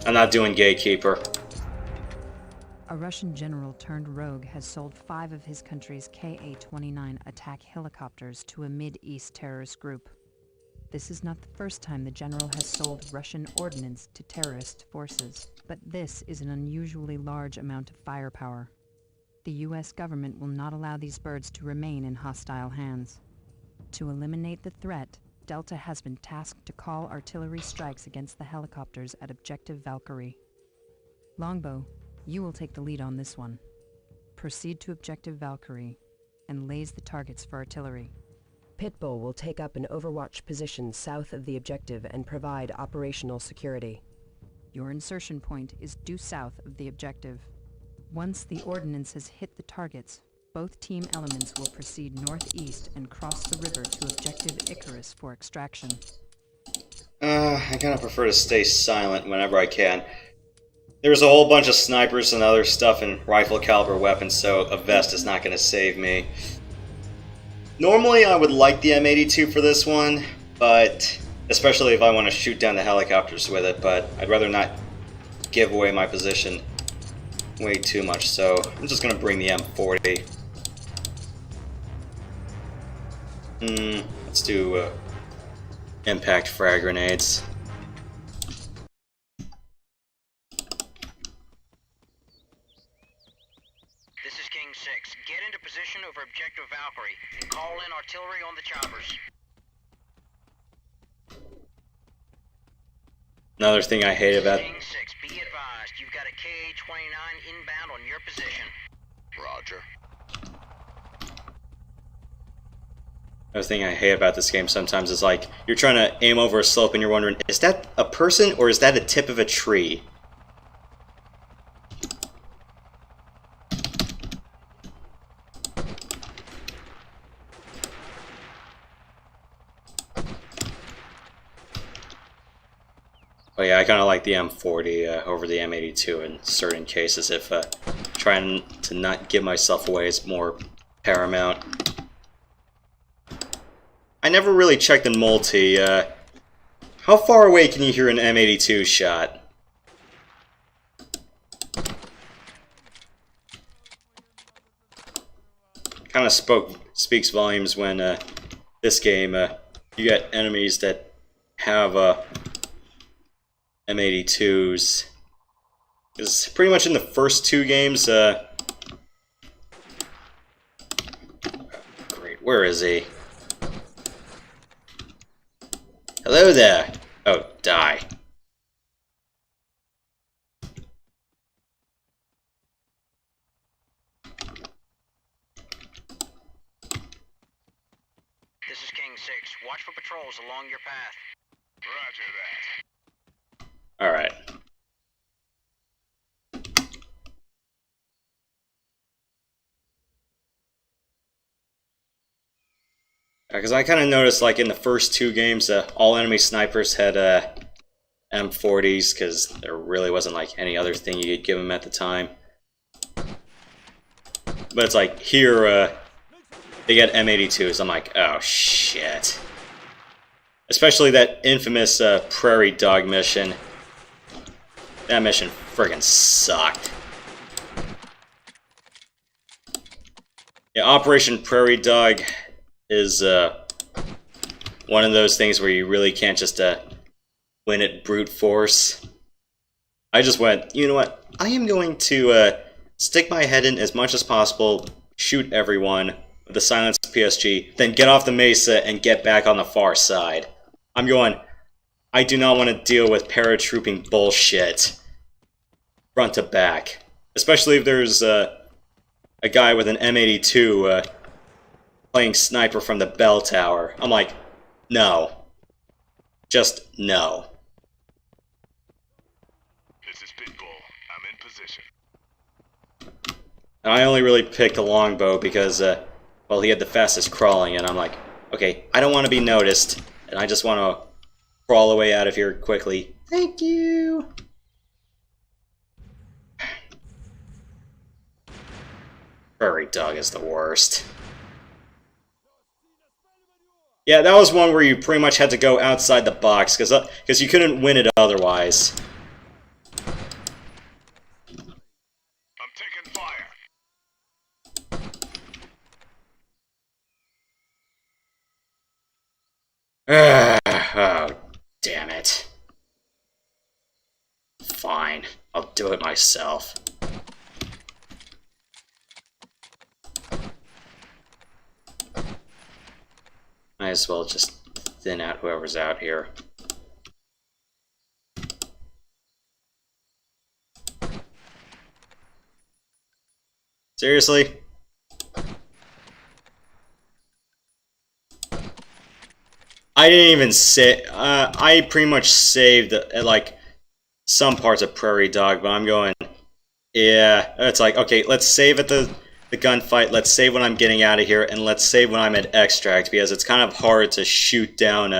I'm not doing Gatekeeper. A Russian general turned rogue has sold 5 of his country's Ka-29 attack helicopters to a Mid-East terrorist group. This is not the first time the general has sold Russian ordnance to terrorist forces, but this is an unusually large amount of firepower. The U.S. government will not allow these birds to remain in hostile hands. To eliminate the threat, Delta has been tasked to call artillery strikes against the helicopters at Objective Valkyrie. Longbow, you will take the lead on this one. Proceed to Objective Valkyrie and laze the targets for artillery. Pitbull will take up an Overwatch position south of the objective and provide operational security. Your insertion point is due south of the objective. Once the ordnance has hit the targets, both team elements will proceed northeast and cross the river to Objective Icarus for extraction. I kind of prefer to stay silent whenever I can. There's a whole bunch of snipers and other stuff and rifle caliber weapons, so a vest is not going to save me. Normally I would like the M82 for this one, but especially if I want to shoot down the helicopters with it, but I'd rather not give away my position way too much, so I'm just going to bring the M40. Let's do impact frag grenades. Valkyrie and call in artillery on the choppers. Another thing I hate about King 6, be advised, you've got a KA-29 inbound on your position. Roger. another thing I hate about this game sometimes is like you're trying to aim over a slope and you're wondering, is that a person or is that a tip of a tree? Oh yeah, I kind of like the M40 over the M82 in certain cases if trying to not give myself away is more paramount. I never really checked in multi. How far away can you hear an M82 shot? Kind of speaks volumes when this game you get enemies that have M82s. Because pretty much in the first two games, great, where is he? Hello there! Oh, die. This is King 6. Watch for patrols along your path. Roger that. Alright. Because I kind of noticed, like, in the first two games, all enemy snipers had M40s, because there really wasn't, like, any other thing you could give them at the time. But it's like, here, they get M82s. I'm like, oh, shit. Especially that infamous Prairie Dog mission. That mission friggin' sucked. Yeah, Operation Prairie Dog is one of those things where you really can't just win at brute force. I just went, you know what? I am going to stick my head in as much as possible, shoot everyone with the silenced PSG, then get off the mesa and get back on the far side. I'm going, I do not want to deal with paratrooping bullshit front to back. Especially if there's a guy with an M82 playing sniper from the bell tower. I'm like, no. Just no. This is Pitbull. I'm in position. And I only really picked a longbow because, well, he had the fastest crawling, and I'm like, okay, I don't want to be noticed, and I just want to crawl away out of here quickly. Thank you! Prairie Dog is the worst. Yeah, that was one where you pretty much had to go outside the box, because you couldn't win it otherwise. I'm taking fire. Oh, damn it. Fine, I'll do it myself. Might as well just thin out whoever's out here. Seriously? I didn't even say. I pretty much saved like some parts of Prairie Dog, but I'm going. Yeah, it's like, okay, let's save at the gunfight, let's save when I'm getting out of here, and let's save when I'm at extract, because it's kind of hard to shoot down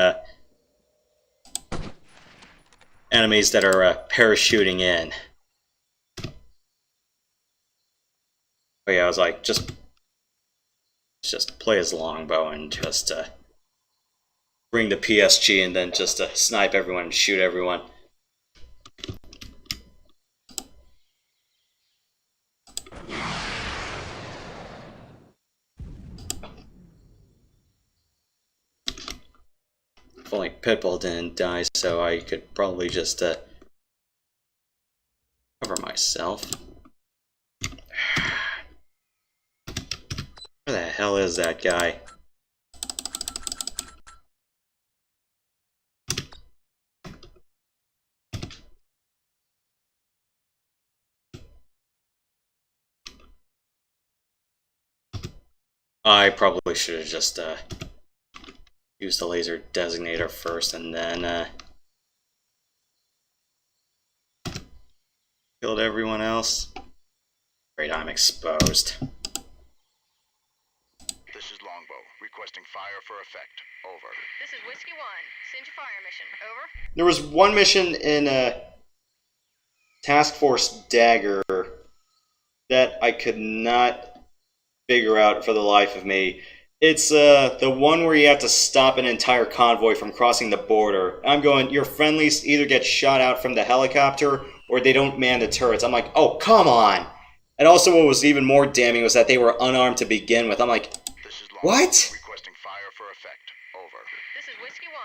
enemies that are parachuting in. But yeah, I was like, just play as longbow and just bring the PSG and then just snipe everyone and shoot everyone. If only Pitbull didn't die, so I could probably just cover myself. Where the hell is that guy? I probably should have just used the laser designator first and then killed everyone else. Great, I'm exposed. This is Longbow, requesting fire for effect. Over. This is Whiskey 1. Send your fire mission. Over. There was one mission in Task Force Dagger that I could not figure out for the life of me. It's the one where you have to stop an entire convoy from crossing the border. I'm going, your friendlies either get shot out from the helicopter or they don't man the turrets. I'm like, oh, come on. And also what was even more damning was that they were unarmed to begin with. I'm like, This is Longbow, what? requesting fire for effect. Over. This is Whiskey 1.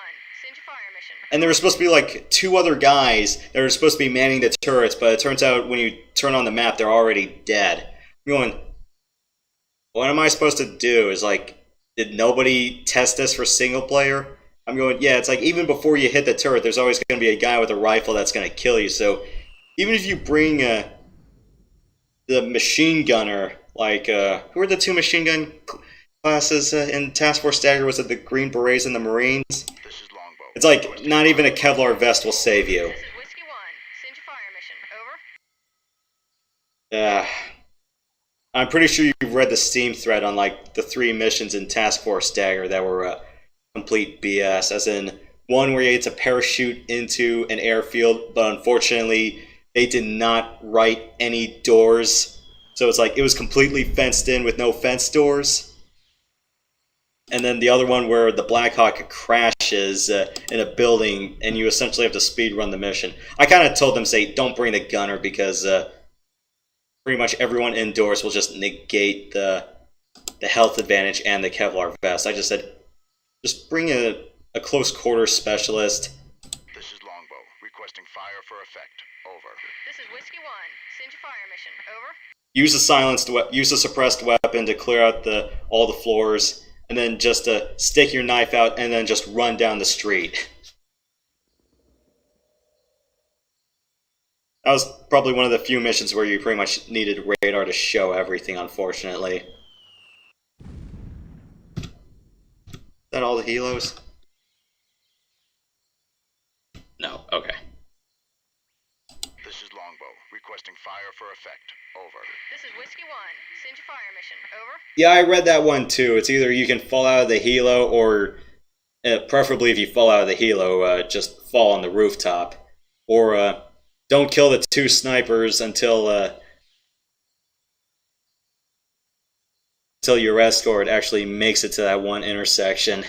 Send your fire mission. And there were supposed to be like 2 other guys that were supposed to be manning the turrets, but it turns out when you turn on the map, they're already dead. I'm going, what am I supposed to do? Is like, did nobody test this for single player? I'm going, yeah, it's like even before you hit the turret, there's always going to be a guy with a rifle that's going to kill you. So even if you bring the machine gunner, like, who are the 2 machine gun classes in Task Force Dagger? Was it the Green Berets and the Marines? This is Longbow. It's like, not even a Kevlar vest will save you. This is Whiskey 1. Send your fire mission. Over. I'm pretty sure you've read the Steam thread on like the 3 missions in Task Force Dagger that were complete BS, as in one where you had to parachute into an airfield, but unfortunately they did not write any doors, so it's like it was completely fenced in with no fence doors. And then the other one where the Black Hawk crashes in a building and you essentially have to speed run the mission. I kind of told them, say, don't bring the gunner because pretty much everyone indoors will just negate the health advantage and the Kevlar vest. I just said, just bring a close quarter specialist. This is Longbow, requesting fire for effect. Over. This is Whiskey 1. Send your fire mission. Over. Use a suppressed weapon to clear out all the floors, and then just stick your knife out and then just run down the street. That was probably one of the few missions where you pretty much needed radar to show everything, unfortunately. Is that all the helos? No, okay. This is Longbow, requesting fire for effect. Over. This is Whiskey 1. Send your fire mission. Over. Yeah, I read that one too. It's either you can fall out of the helo, or preferably if you fall out of the helo, just fall on the rooftop. Or don't kill the 2 snipers until your escort actually makes it to that one intersection.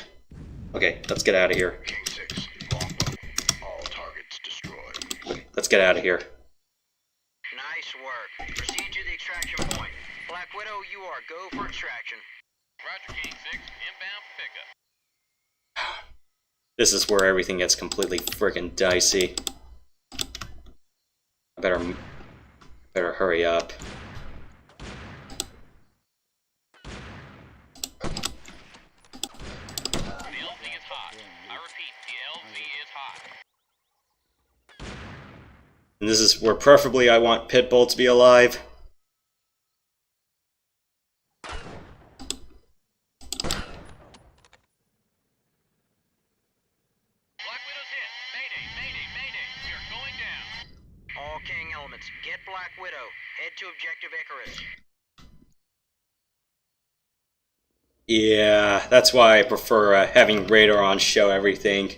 Okay, let's get out of here. King 6, Longbow. All targets destroyed. Okay, let's get out of here. Nice work. Proceed to the extraction point. Black Widow, you are go for extraction. Roger, King 6. Inbound for pickup. This is where everything gets completely freaking dicey. I better hurry up. The LZ is hot. I repeat, the LZ is hot. And this is where preferably I want Pitbull to be alive. Black Widow's hit. Mayday, mayday, mayday. We are going down. All King elements, get Black Widow. Head to Objective Icarus. Yeah, that's why I prefer having radar on show everything.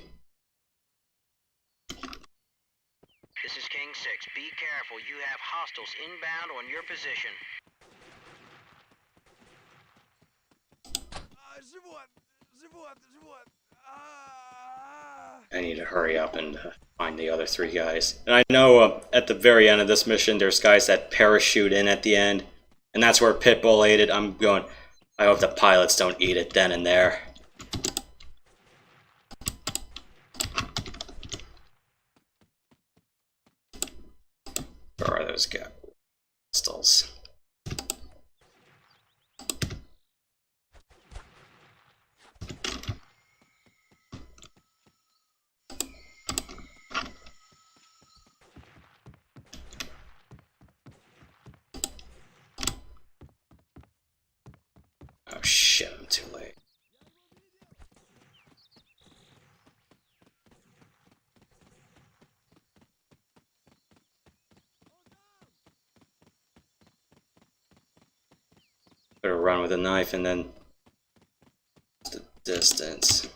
This is King 6. Be careful. You have hostiles inbound on your position. I need to hurry up and find the other 3 guys. And I know at the very end of this mission, there's guys that parachute in at the end. And that's where Pitbull ate it. I'm going, I hope the pilots don't eat it then and there. Where are those guys? Pistols. Better run with a knife and then the distance.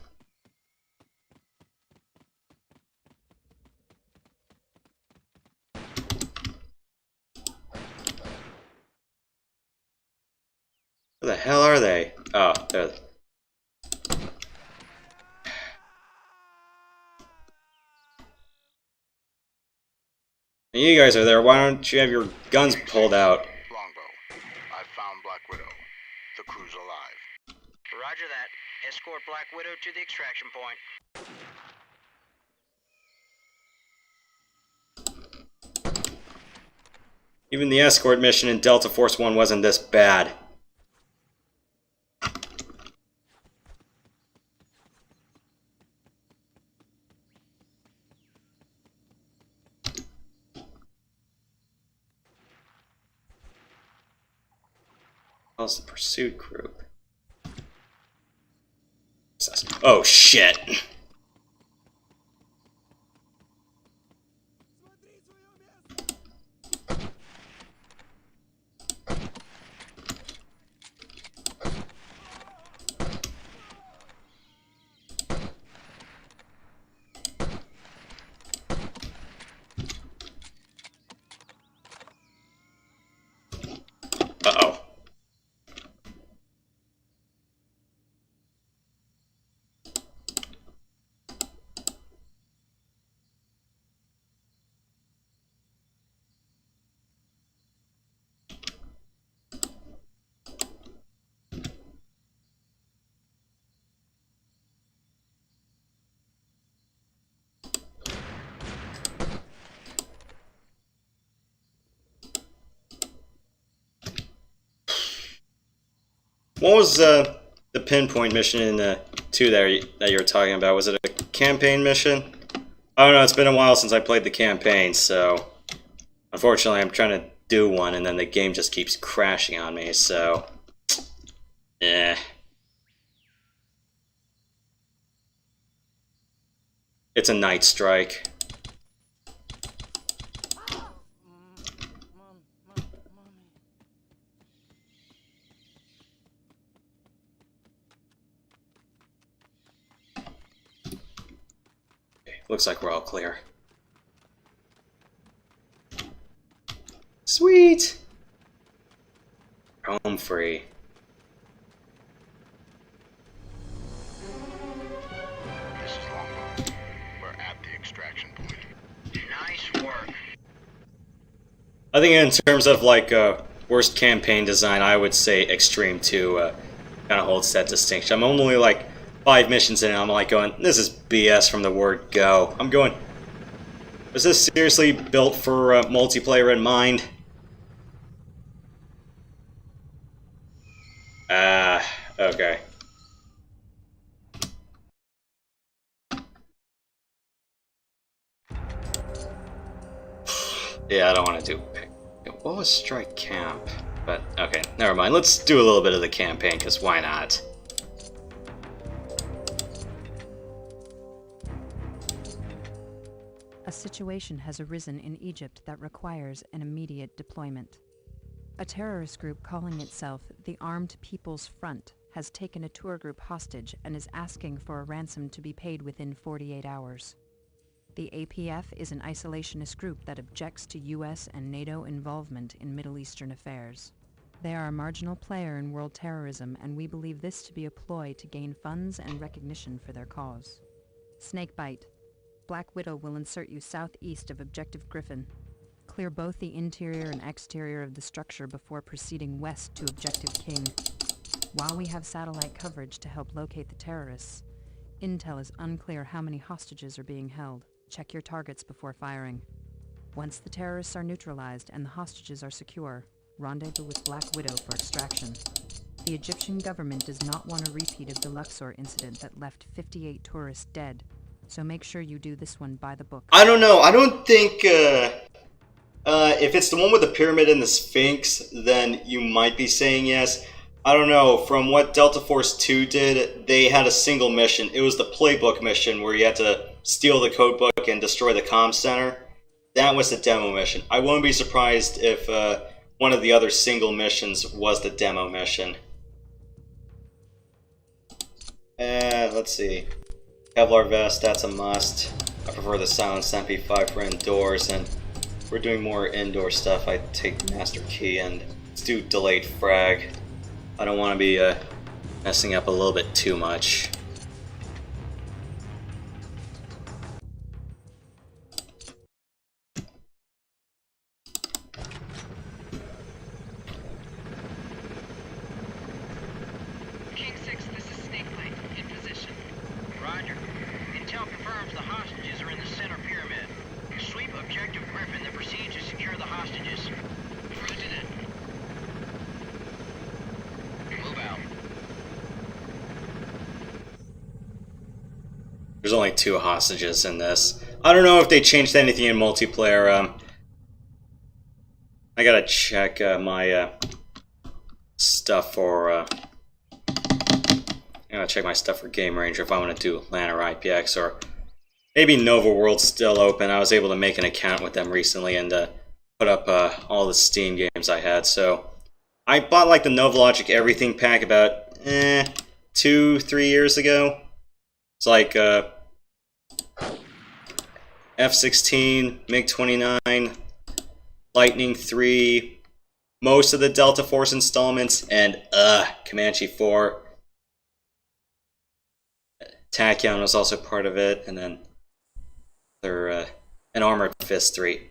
Where the hell are they? Oh, they're... You guys are there, why don't you have your guns pulled out? Longbow, I've found Black Widow. The crew's alive. Roger that. Escort Black Widow to the extraction point. Even the escort mission in Delta Force 1 wasn't this bad. How's the pursuit group? Oh shit! Uh-oh. What was the pinpoint mission in the 2 that you were talking about? Was it a campaign mission? I don't know, it's been a while since I played the campaign, so... Unfortunately, I'm trying to do one, and then the game just keeps crashing on me, so... Eh. It's a night strike. Looks like we're all clear. Sweet! Home free. This is Longbow. We're at the extraction point. Nice work. I think in terms of like worst campaign design, I would say Extreme 2 kind of holds that distinction. I'm only like 5 missions in and I'm like going, this is BS from the word go. I'm going, was this seriously built for multiplayer in mind? Okay. Yeah, I don't want to do... What was Strike Camp? But, okay, never mind. Let's do a little bit of the campaign, because why not? A situation has arisen in Egypt that requires an immediate deployment. A terrorist group calling itself the Armed People's Front has taken a tour group hostage and is asking for a ransom to be paid within 48 hours. The APF is an isolationist group that objects to US and NATO involvement in Middle Eastern affairs. They are a marginal player in world terrorism, and we believe this to be a ploy to gain funds and recognition for their cause. Snakebite. Black Widow will insert you southeast of Objective Griffin. Clear both the interior and exterior of the structure before proceeding west to Objective King. While we have satellite coverage to help locate the terrorists, intel is unclear how many hostages are being held. Check your targets before firing. Once the terrorists are neutralized and the hostages are secure, rendezvous with Black Widow for extraction. The Egyptian government does not want a repeat of the Luxor incident that left 58 tourists dead, so make sure you do this one by the book. I don't know. I don't think... if it's the one with the pyramid and the Sphinx, then you might be saying yes. I don't know. From what Delta Force 2 did, they had a single mission. It was the playbook mission where you had to steal the codebook and destroy the comm center. That was the demo mission. I wouldn't be surprised if one of the other single missions was the demo mission. Let's see. Kevlar vest, that's a must. I prefer the silenced MP5 for indoors, and if we're doing more indoor stuff, I take Master Key, and let's do delayed frag. I don't want to be messing up a little bit too much. King 6, this is Snakebite. In position. Roger. Intel confirms the hostages are in the center pyramid. Sweep objective Griffin, then proceed to secure the hostages. Roger that. Move out. There's only 2 hostages in this. I don't know if they changed anything in multiplayer. I gotta check my stuff for. I gotta check my stuff for Game Ranger if I want to do LAN or IPX, or maybe Nova World's still open. I was able to make an account with them recently and put up all the Steam games I had. So I bought like the NovaLogic Everything pack about 2-3 years ago. It's like F-16, MiG-29, Lightning 3, most of the Delta Force installments, and Comanche 4. Tachyon was also part of it, and then an Armored Fist 3.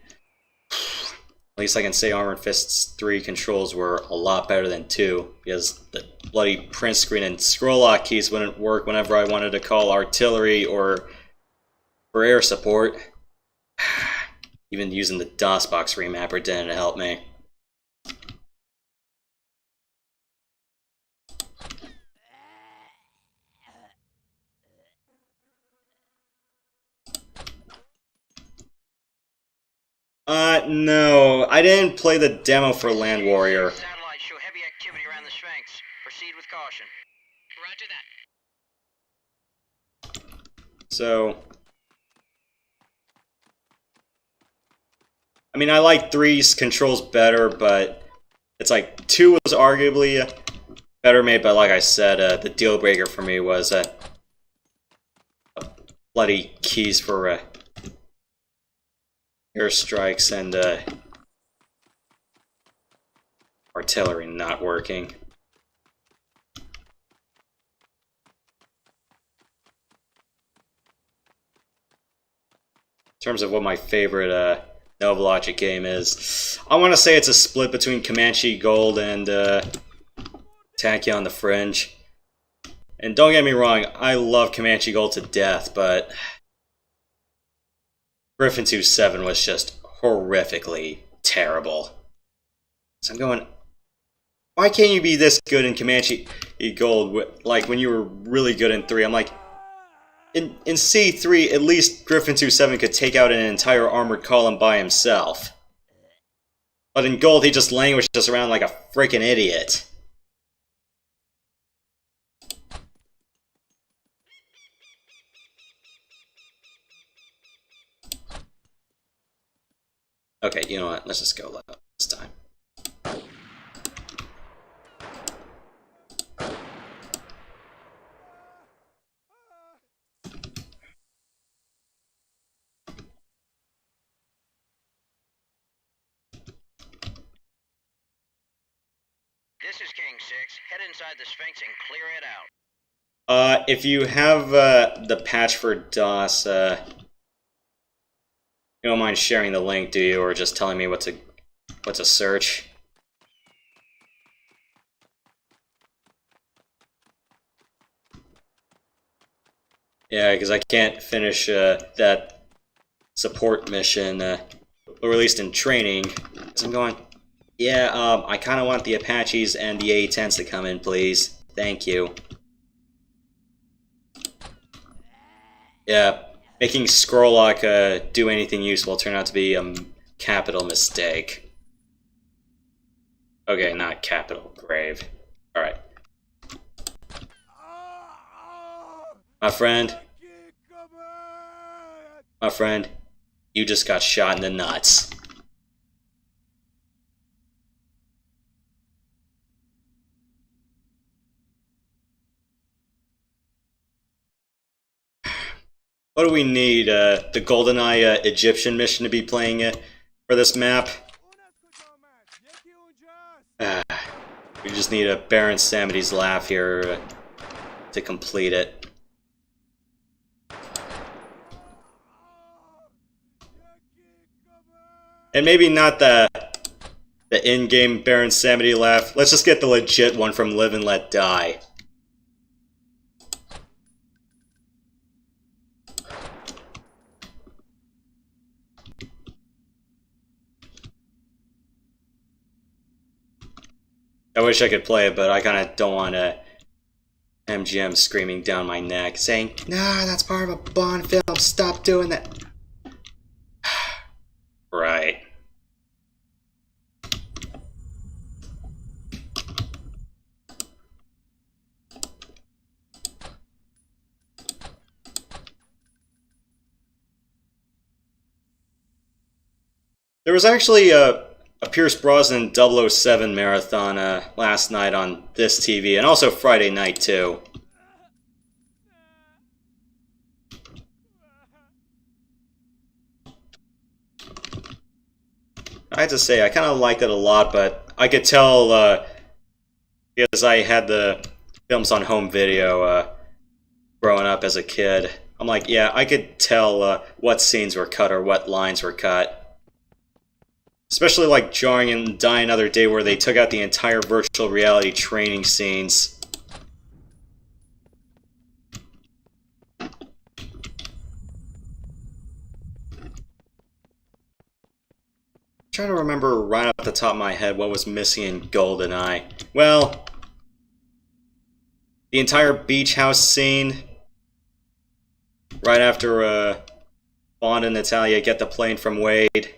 At least I can say Armored Fist 3 controls were a lot better than 2, because the bloody print screen and scroll lock keys wouldn't work whenever I wanted to call artillery or for air support. Even using the DOSBox remapper didn't help me. No, I didn't play the demo for Land Warrior. Satellites show heavy activity around the Sphinx. Proceed with caution. Roger that. So, I mean, I like 3's controls better, but it's like 2 was arguably better made, but like I said, the deal breaker for me was bloody keys for airstrikes and artillery not working. In terms of what my favorite NovaLogic game is, I want to say it's a split between Comanche Gold and Tachyon the Fringe. And don't get me wrong, I love Comanche Gold to death, but Griffin 2.7 was just horrifically terrible. So I'm going, why can't you be this good in Comanche Gold, like when you were really good in 3? I'm like, in C3, at least Griffin 2.7 could take out an entire armored column by himself. But in Gold, he just languished us around like a freaking idiot. Okay, you know what? Let's just go left this time. This is King 6. Head inside the Sphinx and clear it out. If you have the patch for DOS, you don't mind sharing the link, do you, or just telling me what to search? Yeah, because I can't finish that support mission, or at least in training. So I'm going, yeah, I kind of want the Apaches and the A-10s to come in, please. Thank you. Yeah, making scroll lock do anything useful turned out to be a capital mistake. Okay, not capital, grave. Alright. My friend, you just got shot in the nuts. What do we need? The GoldenEye Egyptian mission to be playing for this map? We just need a Baron Samity's Laugh here to complete it. And maybe not the in-game Baron Samity Laugh. Let's just get the legit one from Live and Let Die. I wish I could play it, but I kind of don't want MGM screaming down my neck, saying, "Nah, that's part of a Bond film, stop doing that." Right. There was actually a Pierce Brosnan 007 marathon last night on this TV, and also Friday night too. I have to say, I kind of liked it a lot, but I could tell because I had the films on home video growing up as a kid. I'm like, yeah, I could tell what scenes were cut or what lines were cut. Especially like Jarring and Die Another Day, where they took out the entire virtual reality training scenes. I'm trying to remember right off the top of my head what was missing in GoldenEye. Well, the entire beach house scene right after Bond and Natalia get the plane from Wade.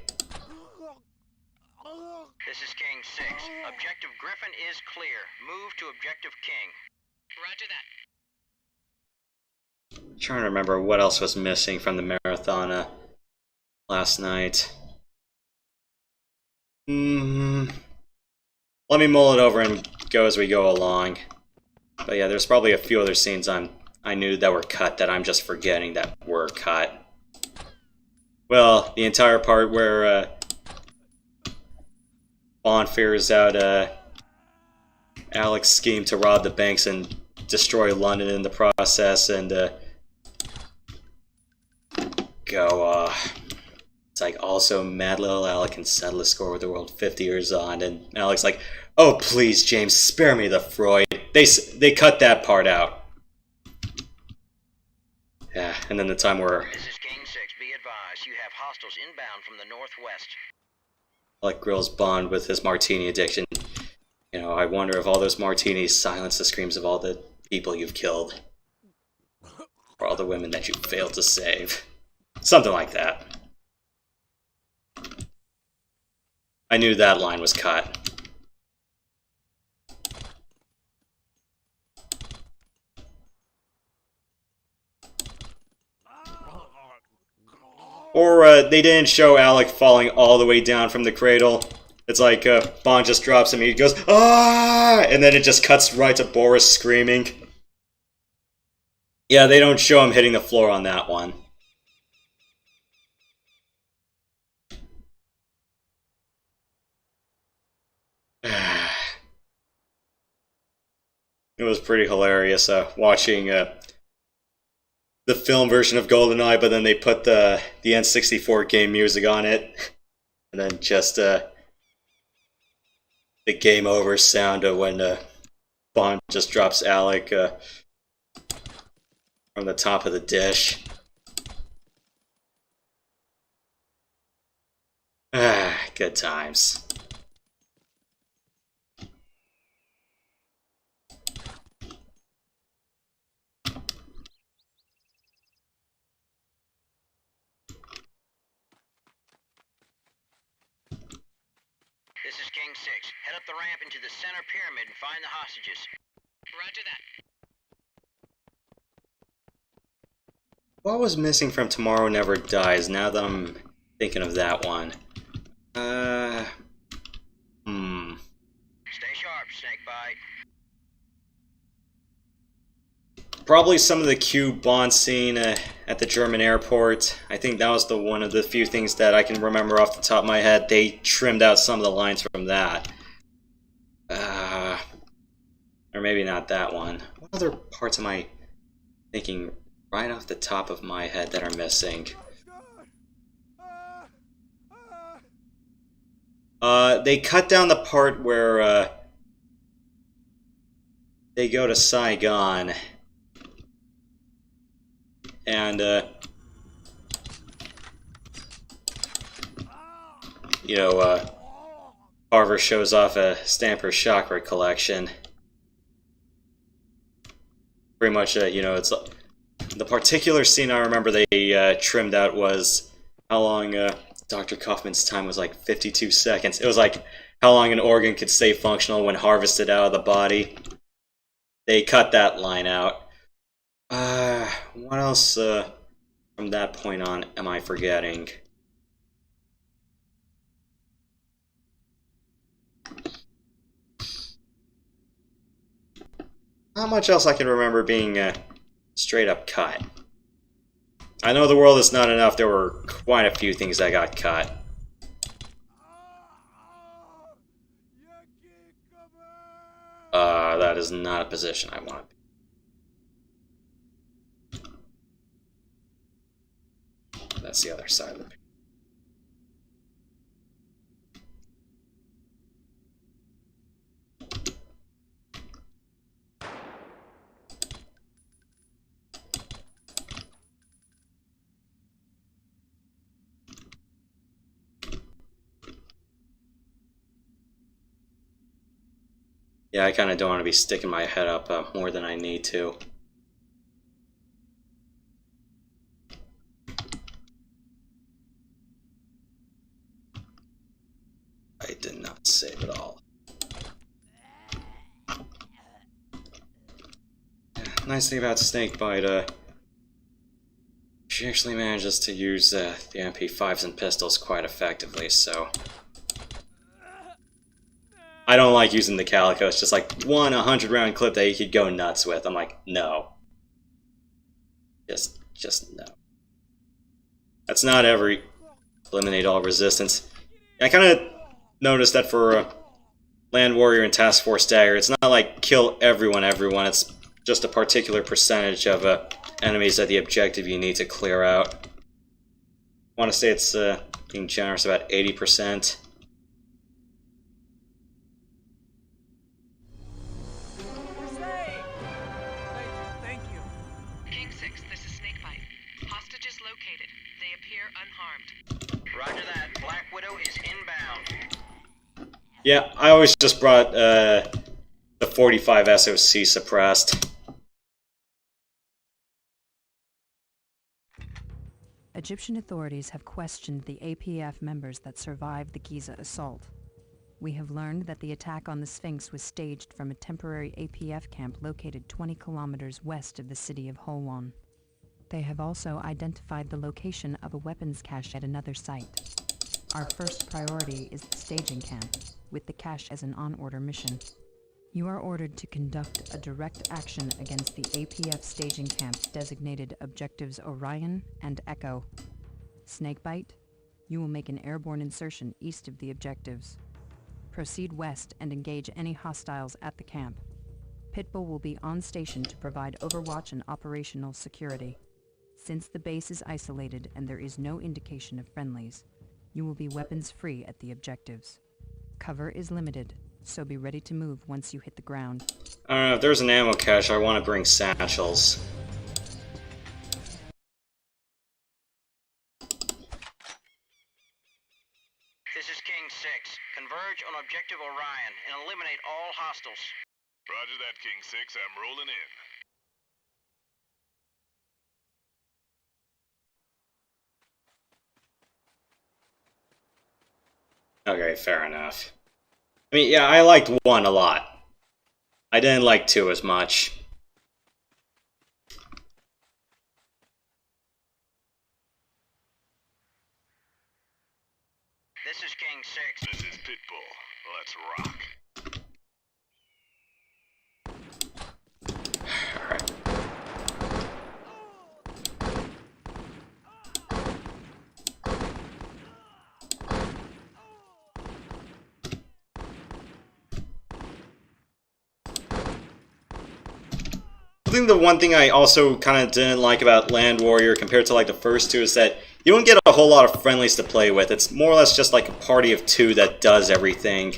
This is King 6. Objective Griffin is clear. Move to Objective King. Roger that. I'm trying to remember what else was missing from the marathon last night. Let me mull it over and go as we go along. But yeah, there's probably a few other scenes I knew that were cut that I'm just forgetting that were cut. Well, the entire part where Bond figures out Alec's scheme to rob the banks and destroy London in the process, and it's like, also Mad Little Alec can settle a score with the world 50 years on, and Alec's like, "Oh please, James, spare me the Freud." They cut that part out. Yeah, and then the time where This is King 6. Be advised, you have hostiles inbound from the northwest. Alec grills Bond with his martini addiction. You know, I wonder if all those martinis silence the screams of all the people you've killed. Or all the women that you failed to save. Something like that. I knew that line was cut. Or they didn't show Alec falling all the way down from the cradle. It's like Bond just drops him and he goes, "Ah!" And then it just cuts right to Boris screaming. Yeah, they don't show him hitting the floor on that one. It was pretty hilarious watching the film version of GoldenEye, but then they put the N64 game music on it, and then just the game over sound of when Bond just drops Alec from the top of the dish. Good times. This is King 6. Head up the ramp into the center pyramid and find the hostages. Roger that. What was missing from Tomorrow Never Dies, now that I'm thinking of that one? Stay sharp, Snakebite. Probably some of the cube bond scene at the German airport. I think that was one of the few things that I can remember off the top of my head. They trimmed out some of the lines from that. Or maybe not that one. What other parts am I thinking right off the top of my head that are missing? They cut down the part where they go to Saigon. And, you know, Carver shows off a Stamper chakra collection. Pretty much, you know, it's the particular scene I remember they trimmed out was how long Dr. Kaufman's time was like 52 seconds. It was like how long an organ could stay functional when harvested out of the body. They cut that line out. What else from that point on am I forgetting? Not much else I can remember being straight up cut. I know the world is not enough. There were quite a few things that got cut. That is not a position I want to be. That's the other side of the picture. Yeah, I kind of don't want to be sticking my head up more than I need to. I did not save it all. Yeah, nice thing about Snakebite, she actually manages to use the MP5s and pistols quite effectively, so... I don't like using the Calico. It's just like 100 round clip that you could go nuts with. I'm like, no. Just no. That's not every eliminate all resistance. I kind of noticed that for Land Warrior and Task Force Dagger, it's not like kill everyone. It's just a particular percentage of enemies at the objective you need to clear out. I want to say it's being generous, about 80%. Yeah, I always just brought the 45 SOC suppressed. Egyptian authorities have questioned the APF members that survived the Giza assault. We have learned that the attack on the Sphinx was staged from a temporary APF camp located 20 kilometers west of the city of Holwan. They have also identified the location of a weapons cache at another site. Our first priority is the staging camp, with the cache as an on-order mission. You are ordered to conduct a direct action against the APF staging camps designated Objectives Orion and Echo. Snakebite, you will make an airborne insertion east of the objectives. Proceed west and engage any hostiles at the camp. Pitbull will be on station to provide Overwatch and operational security. Since the base is isolated and there is no indication of friendlies, you will be weapons-free at the objectives. Cover is limited, so be ready to move once you hit the ground. I don't know, if there's an ammo cache, I want to bring satchels. This is King 6. Converge on Objective Orion and eliminate all hostiles. Roger that, King 6. I'm rolling in. Okay, fair enough. I mean, yeah, I liked 1 a lot. I didn't like 2 as much. This is King 6. This is Pitbull. Let's rock. Alright. think the one thing I also kind of didn't like about Land Warrior compared to like the first two is that you don't get a whole lot of friendlies to play with. It's more or less just like a party of two that does everything.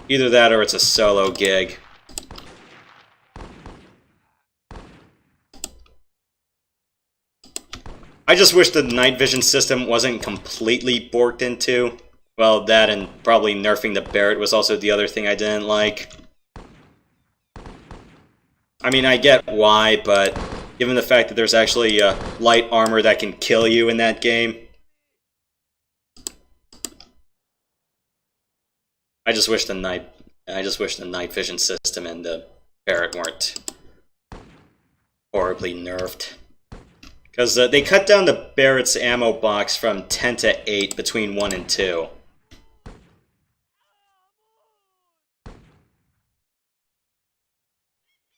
Either that or it's a solo gig. I just wish the night vision system wasn't completely borked into. Well, that and probably nerfing the Barrett was also the other thing I didn't like. I mean, I get why, but given the fact that there's actually light armor that can kill you in that game, I just wish the night vision system and the Barrett weren't horribly nerfed. Because they cut down the Barrett's ammo box from 10 to 8 between 1 and 2.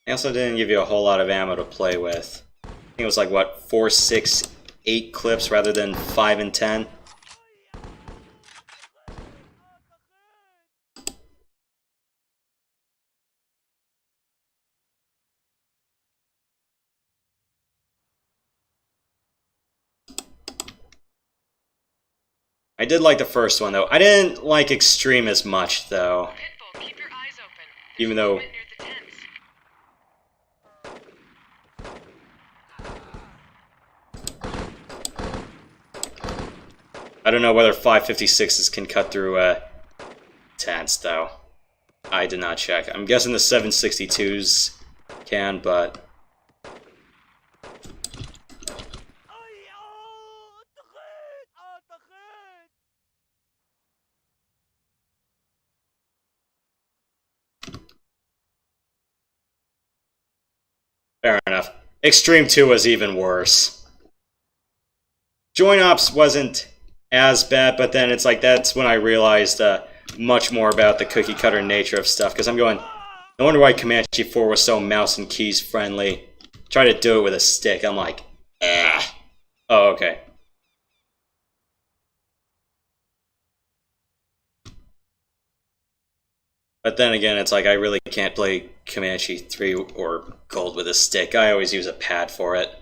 They also didn't give you a whole lot of ammo to play with. I think it was like, what, 4, 6, 8 clips rather than 5 and 10? I did like the first one, though. I didn't like Extreme as much, though. Pitbull, keep your eyes open. Even though... Near the tents. I don't know whether 556s can cut through tents, though. I did not check. I'm guessing the 762s can, but... Fair enough. Extreme 2 was even worse. Joint Ops wasn't as bad, but then it's like that's when I realized much more about the cookie cutter nature of stuff, because I'm going, no wonder why Comanche 4 was so mouse and keys friendly. Try to do it with a stick, I'm like, ah. Oh, okay. But then again, it's like I really can't play Comanche 3 or Gold with a stick. I always use a pad for it.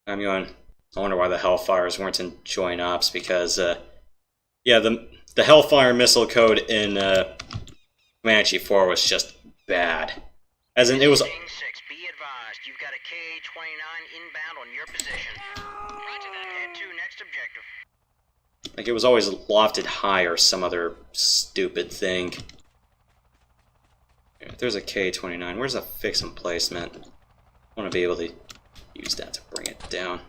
I'm going, I wonder why the Hellfires weren't in Joint Ops, because, yeah, the Hellfire missile code in Comanche 4 was just bad. As in, it was... King 6, be advised, you've got a KA-29 inbound on your position. Roger that. Head to next objective. Like, it was always lofted high or some other stupid thing. If there's a K-29, where's the fix and placement? I want to be able to use that to bring it down.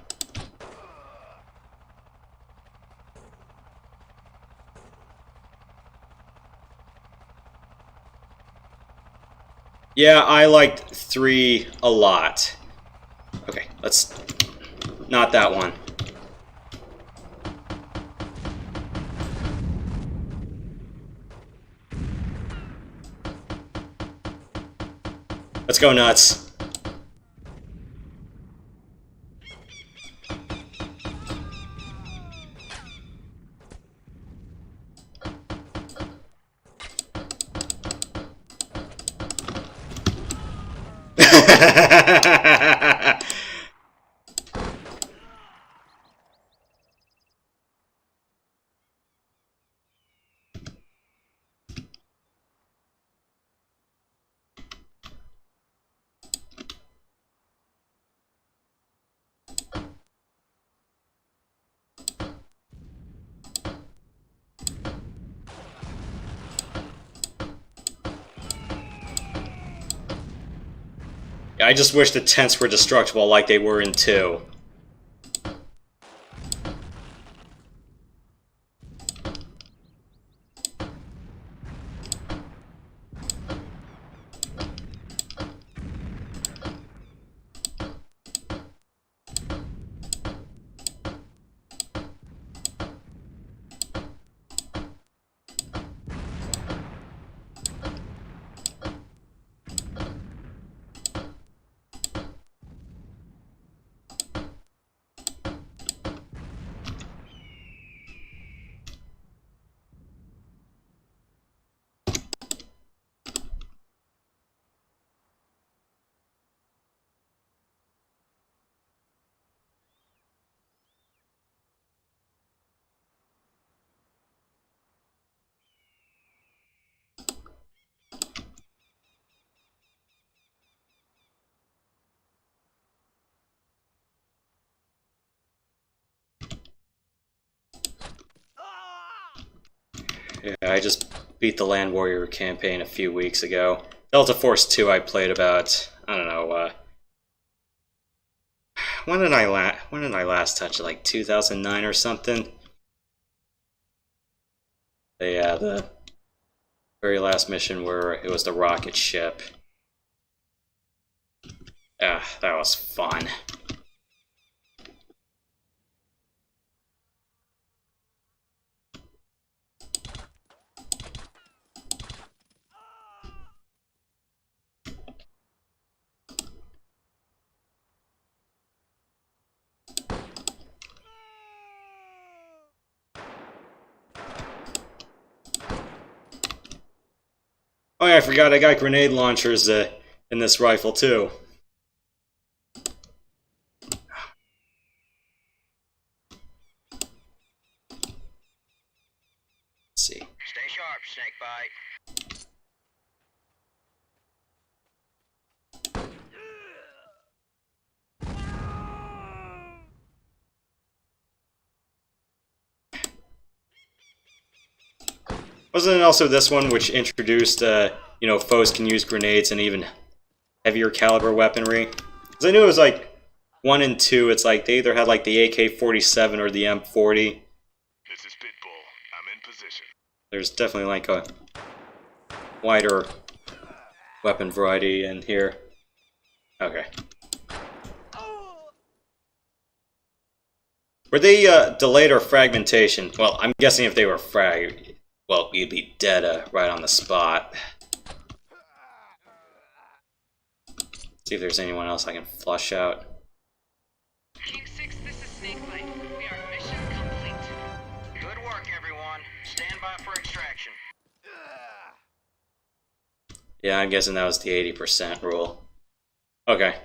Yeah, I liked 3 a lot. Okay, let's... not that one. Let's go nuts. I just wish the tents were destructible like they were in 2. Yeah, I just beat the Land Warrior campaign a few weeks ago. Delta Force 2 I played about, I don't know, when did I last touch it? Like 2009 or something? Yeah, the very last mission where it was the rocket ship. Ah, that was fun. Oh yeah, I forgot I got grenade launchers in this rifle too. Let's see. Stay sharp, Snakebite. Wasn't it also this one which introduced, you know, foes can use grenades and even heavier caliber weaponry? Because I knew it was like 1 and 2, it's like they either had like the AK-47 or the M40. This is Pitbull. I'm in position. There's definitely like a wider weapon variety in here. Okay. Were they delayed or fragmentation? Well, I'm guessing if they were frag, well, you'd be dead right on the spot. See if there's anyone else I can flush out. King 6, this is Snakebite. We are mission complete. Good work, everyone. Stand by for extraction. Yeah, I'm guessing that was the 80% rule. Okay.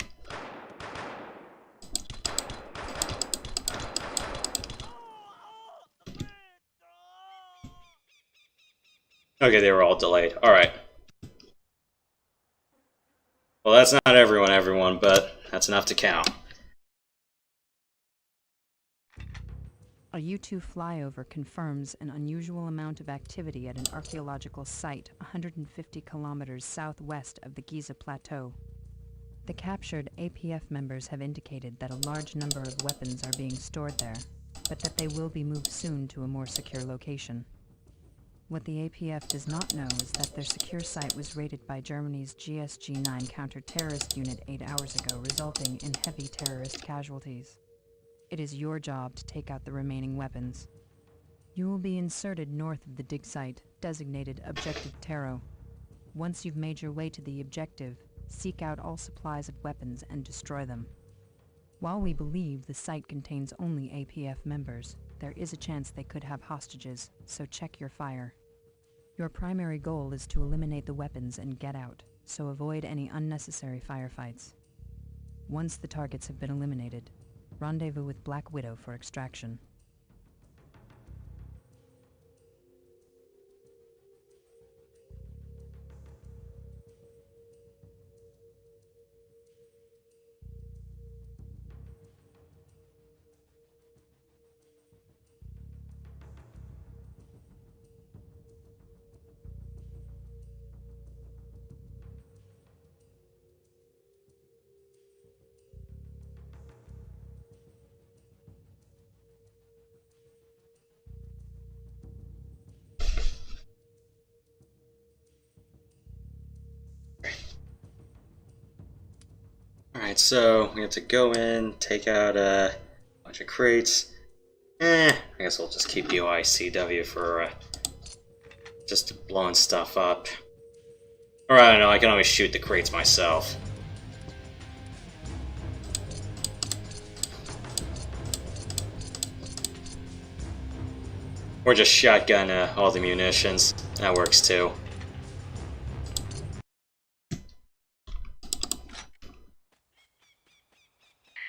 Okay, they were all delayed. Alright. Well, that's not everyone, but that's enough to count. A U-2 flyover confirms an unusual amount of activity at an archaeological site 150 kilometers southwest of the Giza Plateau. The captured APF members have indicated that a large number of weapons are being stored there, but that they will be moved soon to a more secure location. What the APF does not know is that their secure site was raided by Germany's GSG-9 counter-terrorist unit 8 hours ago, resulting in heavy terrorist casualties. It is your job to take out the remaining weapons. You will be inserted north of the dig site, designated Objective Tero. Once you've made your way to the objective, seek out all supplies of weapons and destroy them. While we believe the site contains only APF members, there is a chance they could have hostages, so check your fire. Your primary goal is to eliminate the weapons and get out, so avoid any unnecessary firefights. Once the targets have been eliminated, rendezvous with Black Widow for extraction. Alright, so we have to go in, take out a bunch of crates. I guess we'll just keep UICW for just blowing stuff up. Or I don't know, I can always shoot the crates myself. Or just shotgun all the munitions. That works too.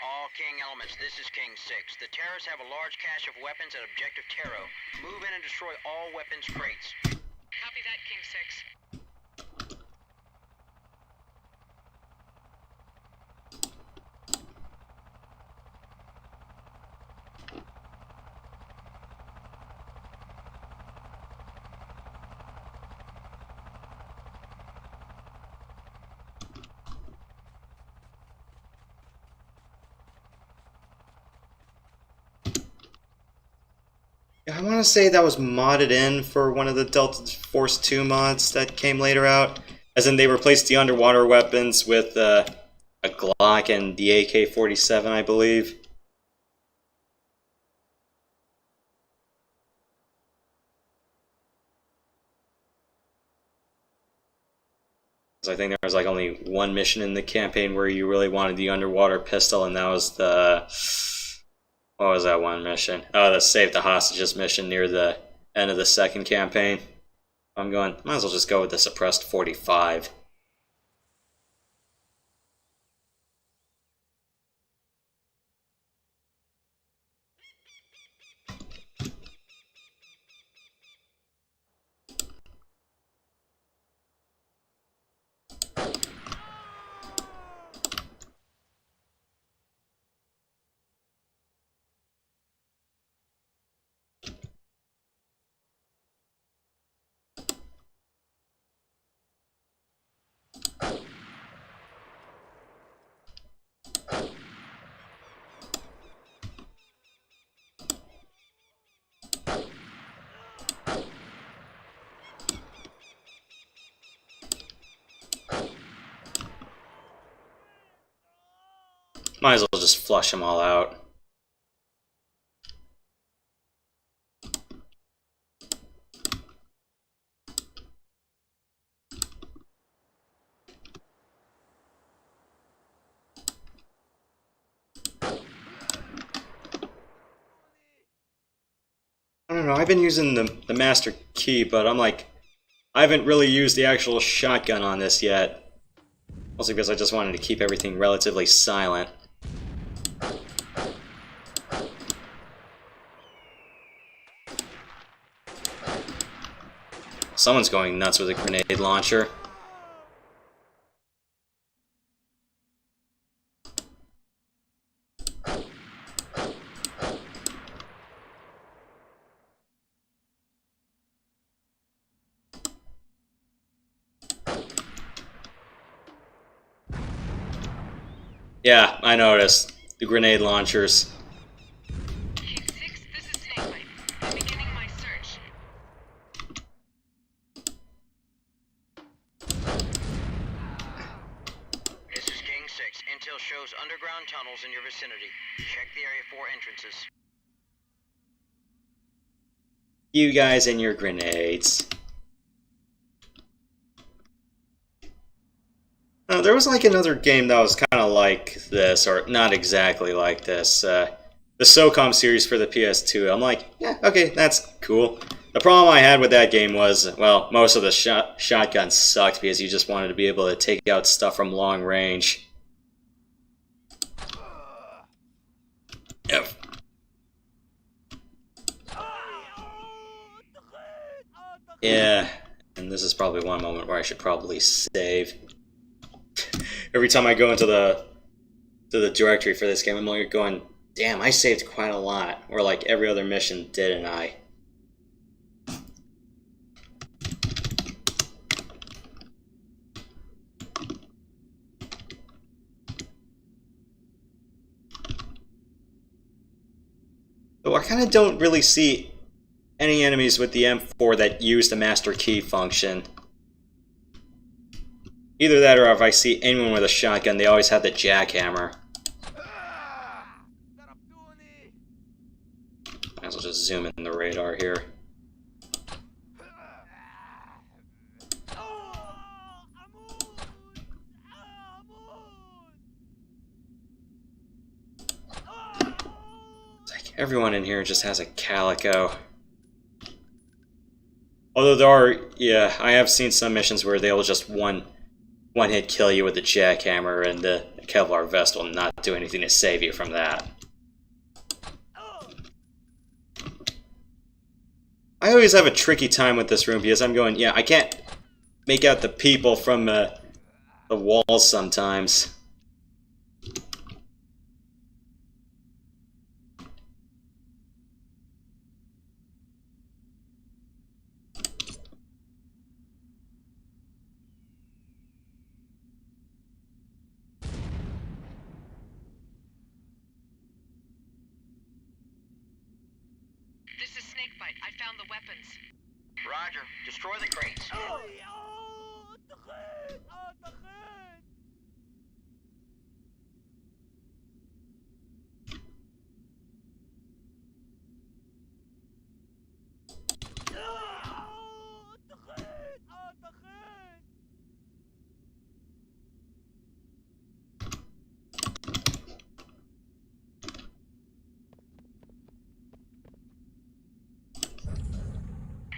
All King elements, this is King 6. The terrorists have a large cache of weapons at Objective Tero. Move in and destroy all weapons crates. Copy that, King 6. I want to say that was modded in for one of the Delta Force 2 mods that came later out. As in, they replaced the underwater weapons with a Glock and the AK-47, I believe. So I think there was like only one mission in the campaign where you really wanted the underwater pistol, and that was the... What was that one mission? Oh, the Save the Hostages mission near the end of the second campaign. I'm going, might as well just go with the suppressed 45. Might as well just flush them all out. I don't know, I've been using the Master Key, but I'm like, I haven't really used the actual shotgun on this yet. Mostly because I just wanted to keep everything relatively silent. Someone's going nuts with a grenade launcher. Yeah, I noticed. The grenade launchers. Cave 6, this is Snakebite. I'm beginning my search. This is King 6. Intel shows underground tunnels in your vicinity. Check the area for entrances. You guys and your grenades. There was like another game that was kind of like this, or not exactly like this. The SOCOM series for the PS2. I'm like, yeah, okay, that's cool. The problem I had with that game was, well, most of the shotguns sucked because you just wanted to be able to take out stuff from long range. Yep. Yeah, and this is probably one moment where I should probably save. Every time I go into the directory for this game, I'm like going, damn, I saved quite a lot. Or like every other mission, didn't I? So I kind of don't really see any enemies with the M4 that use the Master Key function. Either that, or if I see anyone with a shotgun, they always have the jackhammer. Might as well just zoom in the radar here. It's like everyone in here just has a calico. Although there are, yeah, I have seen some missions where they'll just one-hit kill you with the jackhammer, and the Kevlar vest will not do anything to save you from that. I always have a tricky time with this room because I'm going, yeah, I can't make out the people from the walls sometimes. This is Snakebite. down the weapons. Roger. Destroy the crates.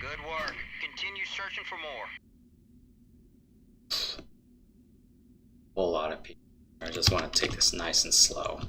Good work. Continue searching for more. Whole lot of people. I just want to take this nice and slow.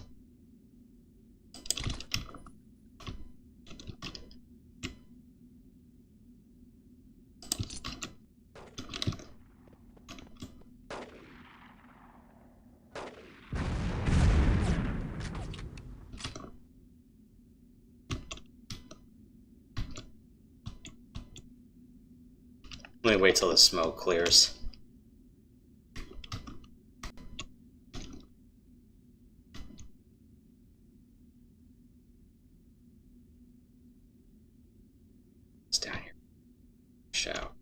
Let me wait till the smoke clears. It's down here. Shout.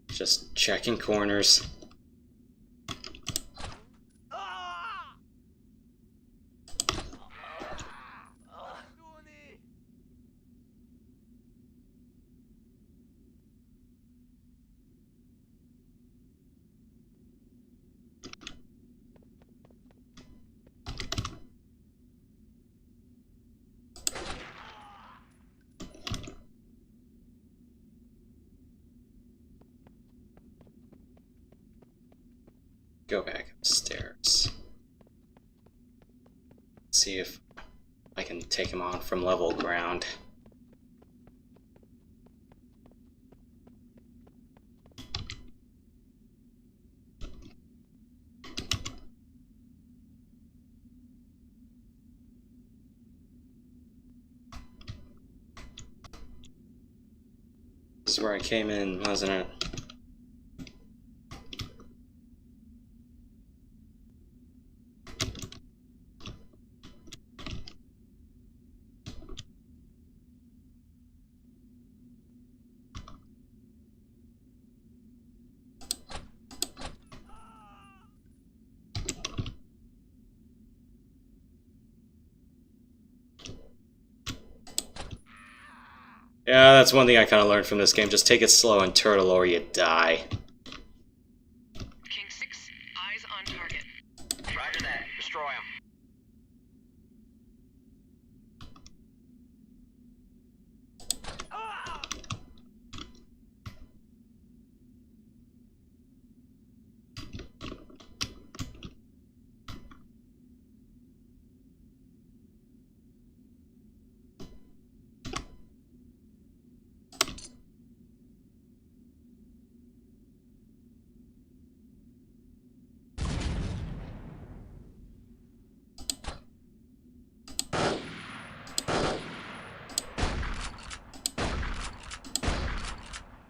Just checking corners. Go back upstairs. See if I can take him on from level ground. This is where I came in, wasn't it? Yeah, that's one thing I kind of learned from this game. Just take it slow and turtle or you die. King 6, eyes on target. Roger that. Destroy them.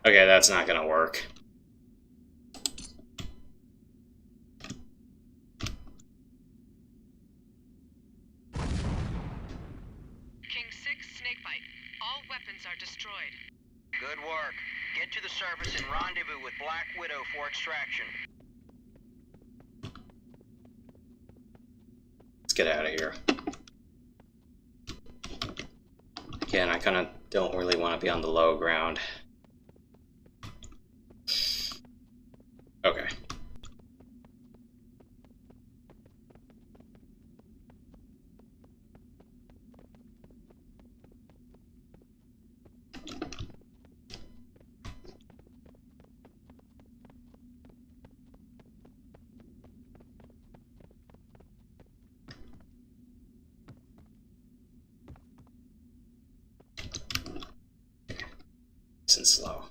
Okay, that's not gonna work. King 6, Snakebite. All weapons are destroyed. Good work. Get to the surface and rendezvous with Black Widow for extraction. Let's get out of here. Again, I kind of don't really want to be on the low ground. Okay. Nice and slow.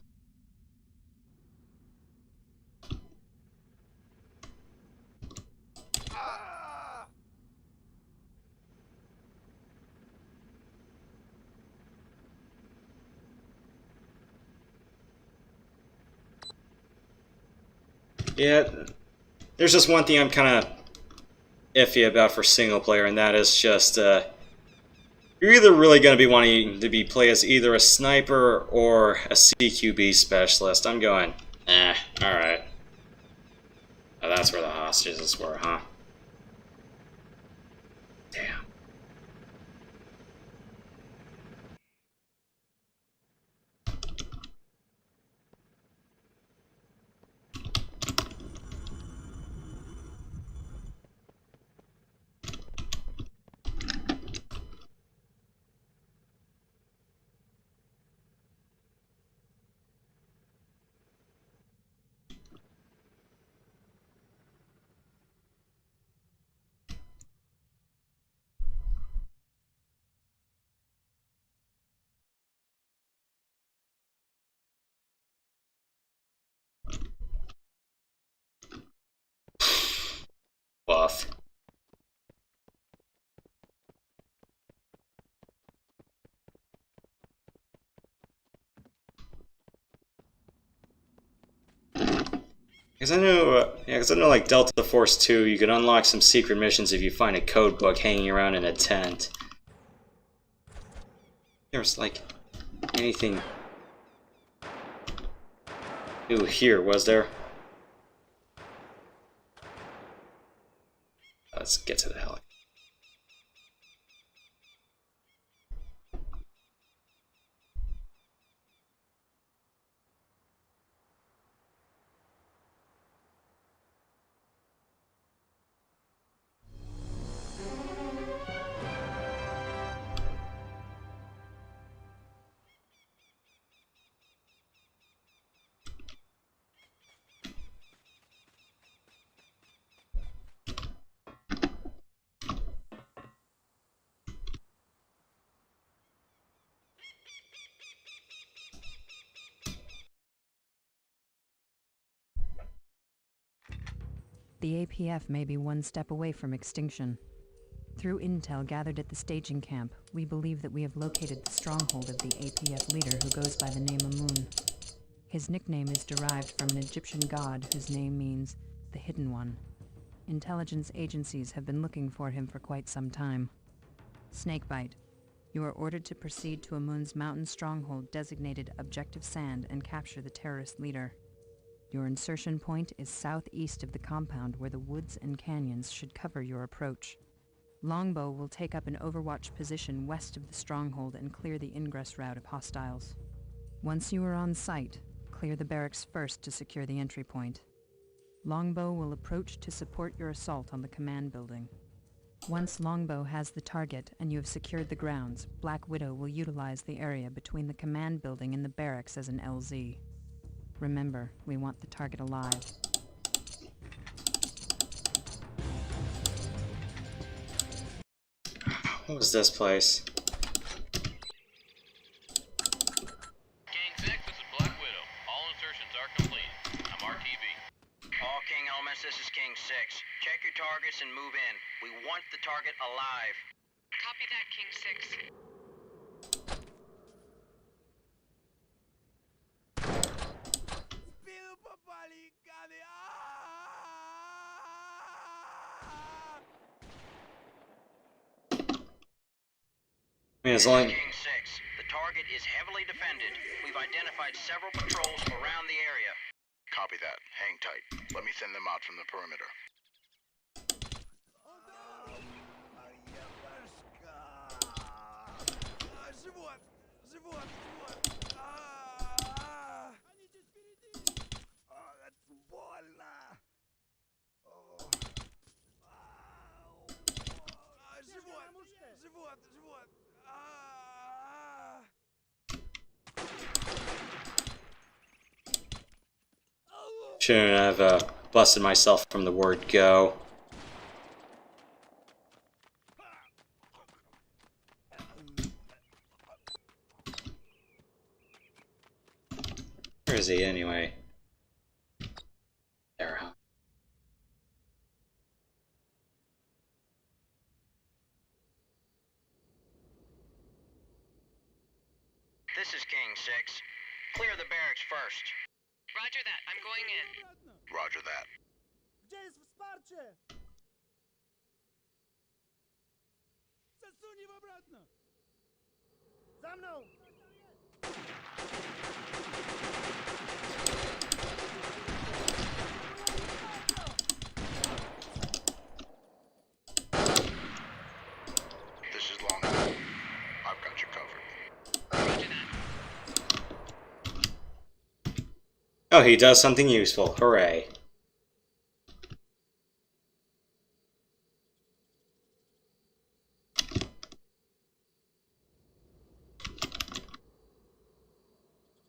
Yeah, there's just one thing I'm kind of iffy about for single player, and that is just you're either really going to be wanting to be play as either a sniper or a CQB specialist. I'm going, alright. Oh, that's where the hostages were, huh? Damn. Buff. Because I know, like Delta Force 2, you can unlock some secret missions if you find a code book hanging around in a tent. There's like anything new here, was there? Let's get to the helicopter. The APF may be one step away from extinction. Through intel gathered at the staging camp, we believe that we have located the stronghold of the APF leader who goes by the name Amun. His nickname is derived from an Egyptian god whose name means the Hidden One. Intelligence agencies have been looking for him for quite some time. Snakebite, you are ordered to proceed to Amun's mountain stronghold designated Objective Sand and capture the terrorist leader. Your insertion point is southeast of the compound where the woods and canyons should cover your approach. Longbow will take up an Overwatch position west of the stronghold and clear the ingress route of hostiles. Once you are on site, clear the barracks first to secure the entry point. Longbow will approach to support your assault on the command building. Once Longbow has the target and you have secured the grounds, Black Widow will utilize the area between the command building and the barracks as an LZ. Remember, we want the target alive. What was this place? King 6, this is Black Widow. All insertions are complete. I'm RTV. All King elements, this is King 6. Check your targets and move in. We want the target alive. Copy that, King 6. I mean, as long King 6, the target is heavily defended. We've identified several patrols around the area. Copy that. Hang tight. Let me thin them out from the perimeter. shouldn't have busted myself from the word go. Where is he anyway? Tero. This is King 6. Clear the barracks first. Roger that. I'm going in. Roger that. Gdzie jest wsparcie? Zasuń w obratno! Za mną! This is Longbow. I've got you covered. Roger that. Oh, he does something useful. Hooray.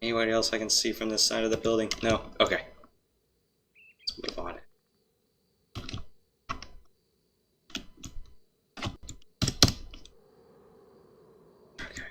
Anybody else I can see from this side of the building? No? Okay. Let's move on. Okay.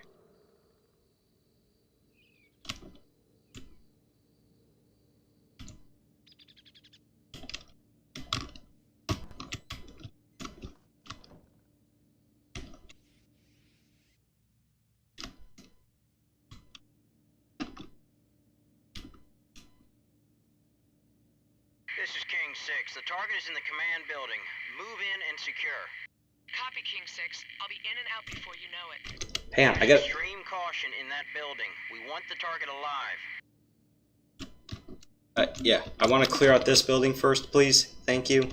This is King 6. The target is in the command building. Move in and secure. Copy, King 6. I'll be in and out before you know it. Hang on, I got... Extreme caution in that building. We want the target alive. yeah, I want to clear out this building first, please. Thank you.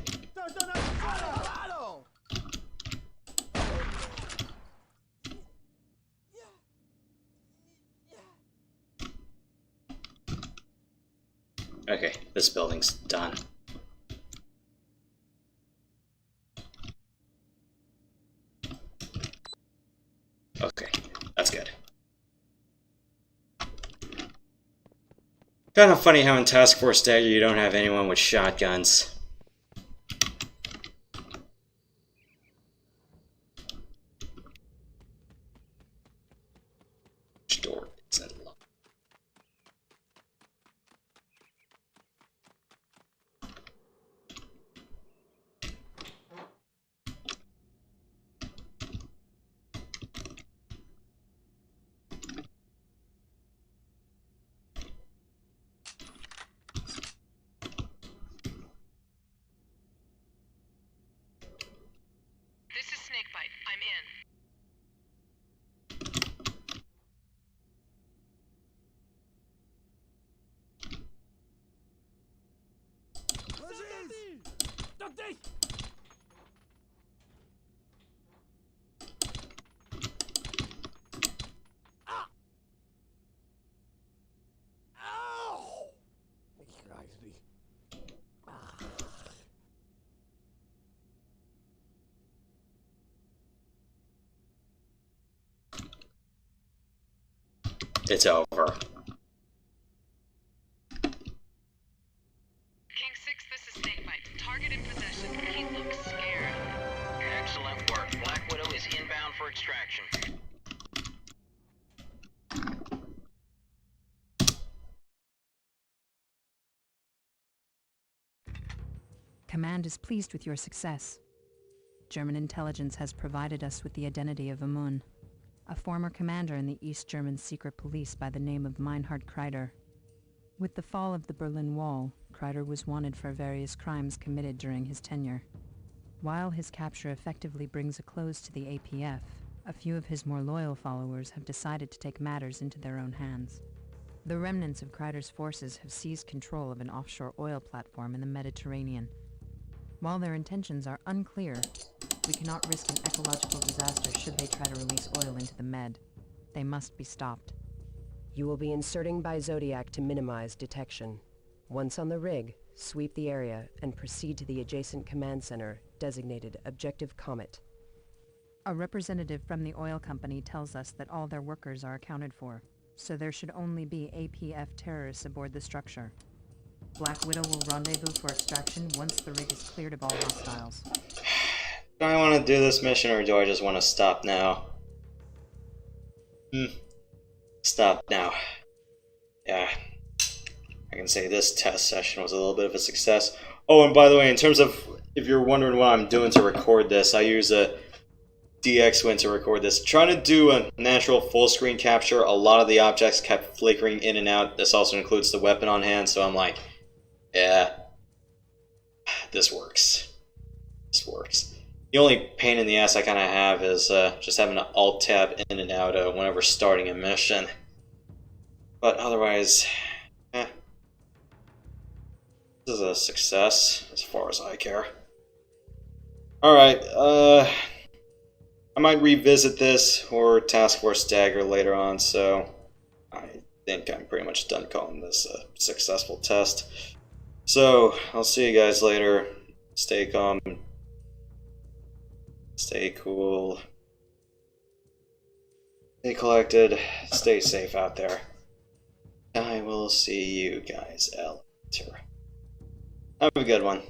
Okay, this building's done. Okay, that's good. Kind of funny how in Task Force Dagger you don't have anyone with shotguns. Which door is unlocked? This is Snakebite. I'm in. It's over. King 6, this is Snakebite. Target in possession. He looks scared. Excellent work. Black Widow is inbound for extraction. Command is pleased with your success. German intelligence has provided us with the identity of Amun, a former commander in the East German secret police by the name of Meinhard Kreider. With the fall of the Berlin Wall, Kreider was wanted for various crimes committed during his tenure. While his capture effectively brings a close to the APF, a few of his more loyal followers have decided to take matters into their own hands. The remnants of Kreider's forces have seized control of an offshore oil platform in the Mediterranean. While their intentions are unclear, we cannot risk an ecological disaster should they try to release oil into the Med. They must be stopped. You will be inserting by Zodiac to minimize detection. Once on the rig, sweep the area and proceed to the adjacent command center, designated Objective Comet. A representative from the oil company tells us that all their workers are accounted for, so there should only be APF terrorists aboard the structure. Black Widow will rendezvous for extraction once the rig is cleared of all hostiles. Do I want to do this mission or do I just want to stop now? Stop now. Yeah. I can say this test session was a little bit of a success. Oh, and by the way, in terms of, if you're wondering what I'm doing to record this, I use a DX-Win to record this. Trying to do a natural full screen capture, a lot of the objects kept flickering in and out. This also includes the weapon on hand, so I'm like, yeah, this works. This works. The only pain in the ass I kind of have is just having to alt-tab in and out whenever starting a mission. But otherwise, this is a success as far as I care. Alright, I might revisit this or Task Force Dagger later on, so I think I'm pretty much done calling this a successful test. So, I'll see you guys later. Stay calm. Stay cool. Stay collected. Stay safe out there. I will see you guys later. Have a good one.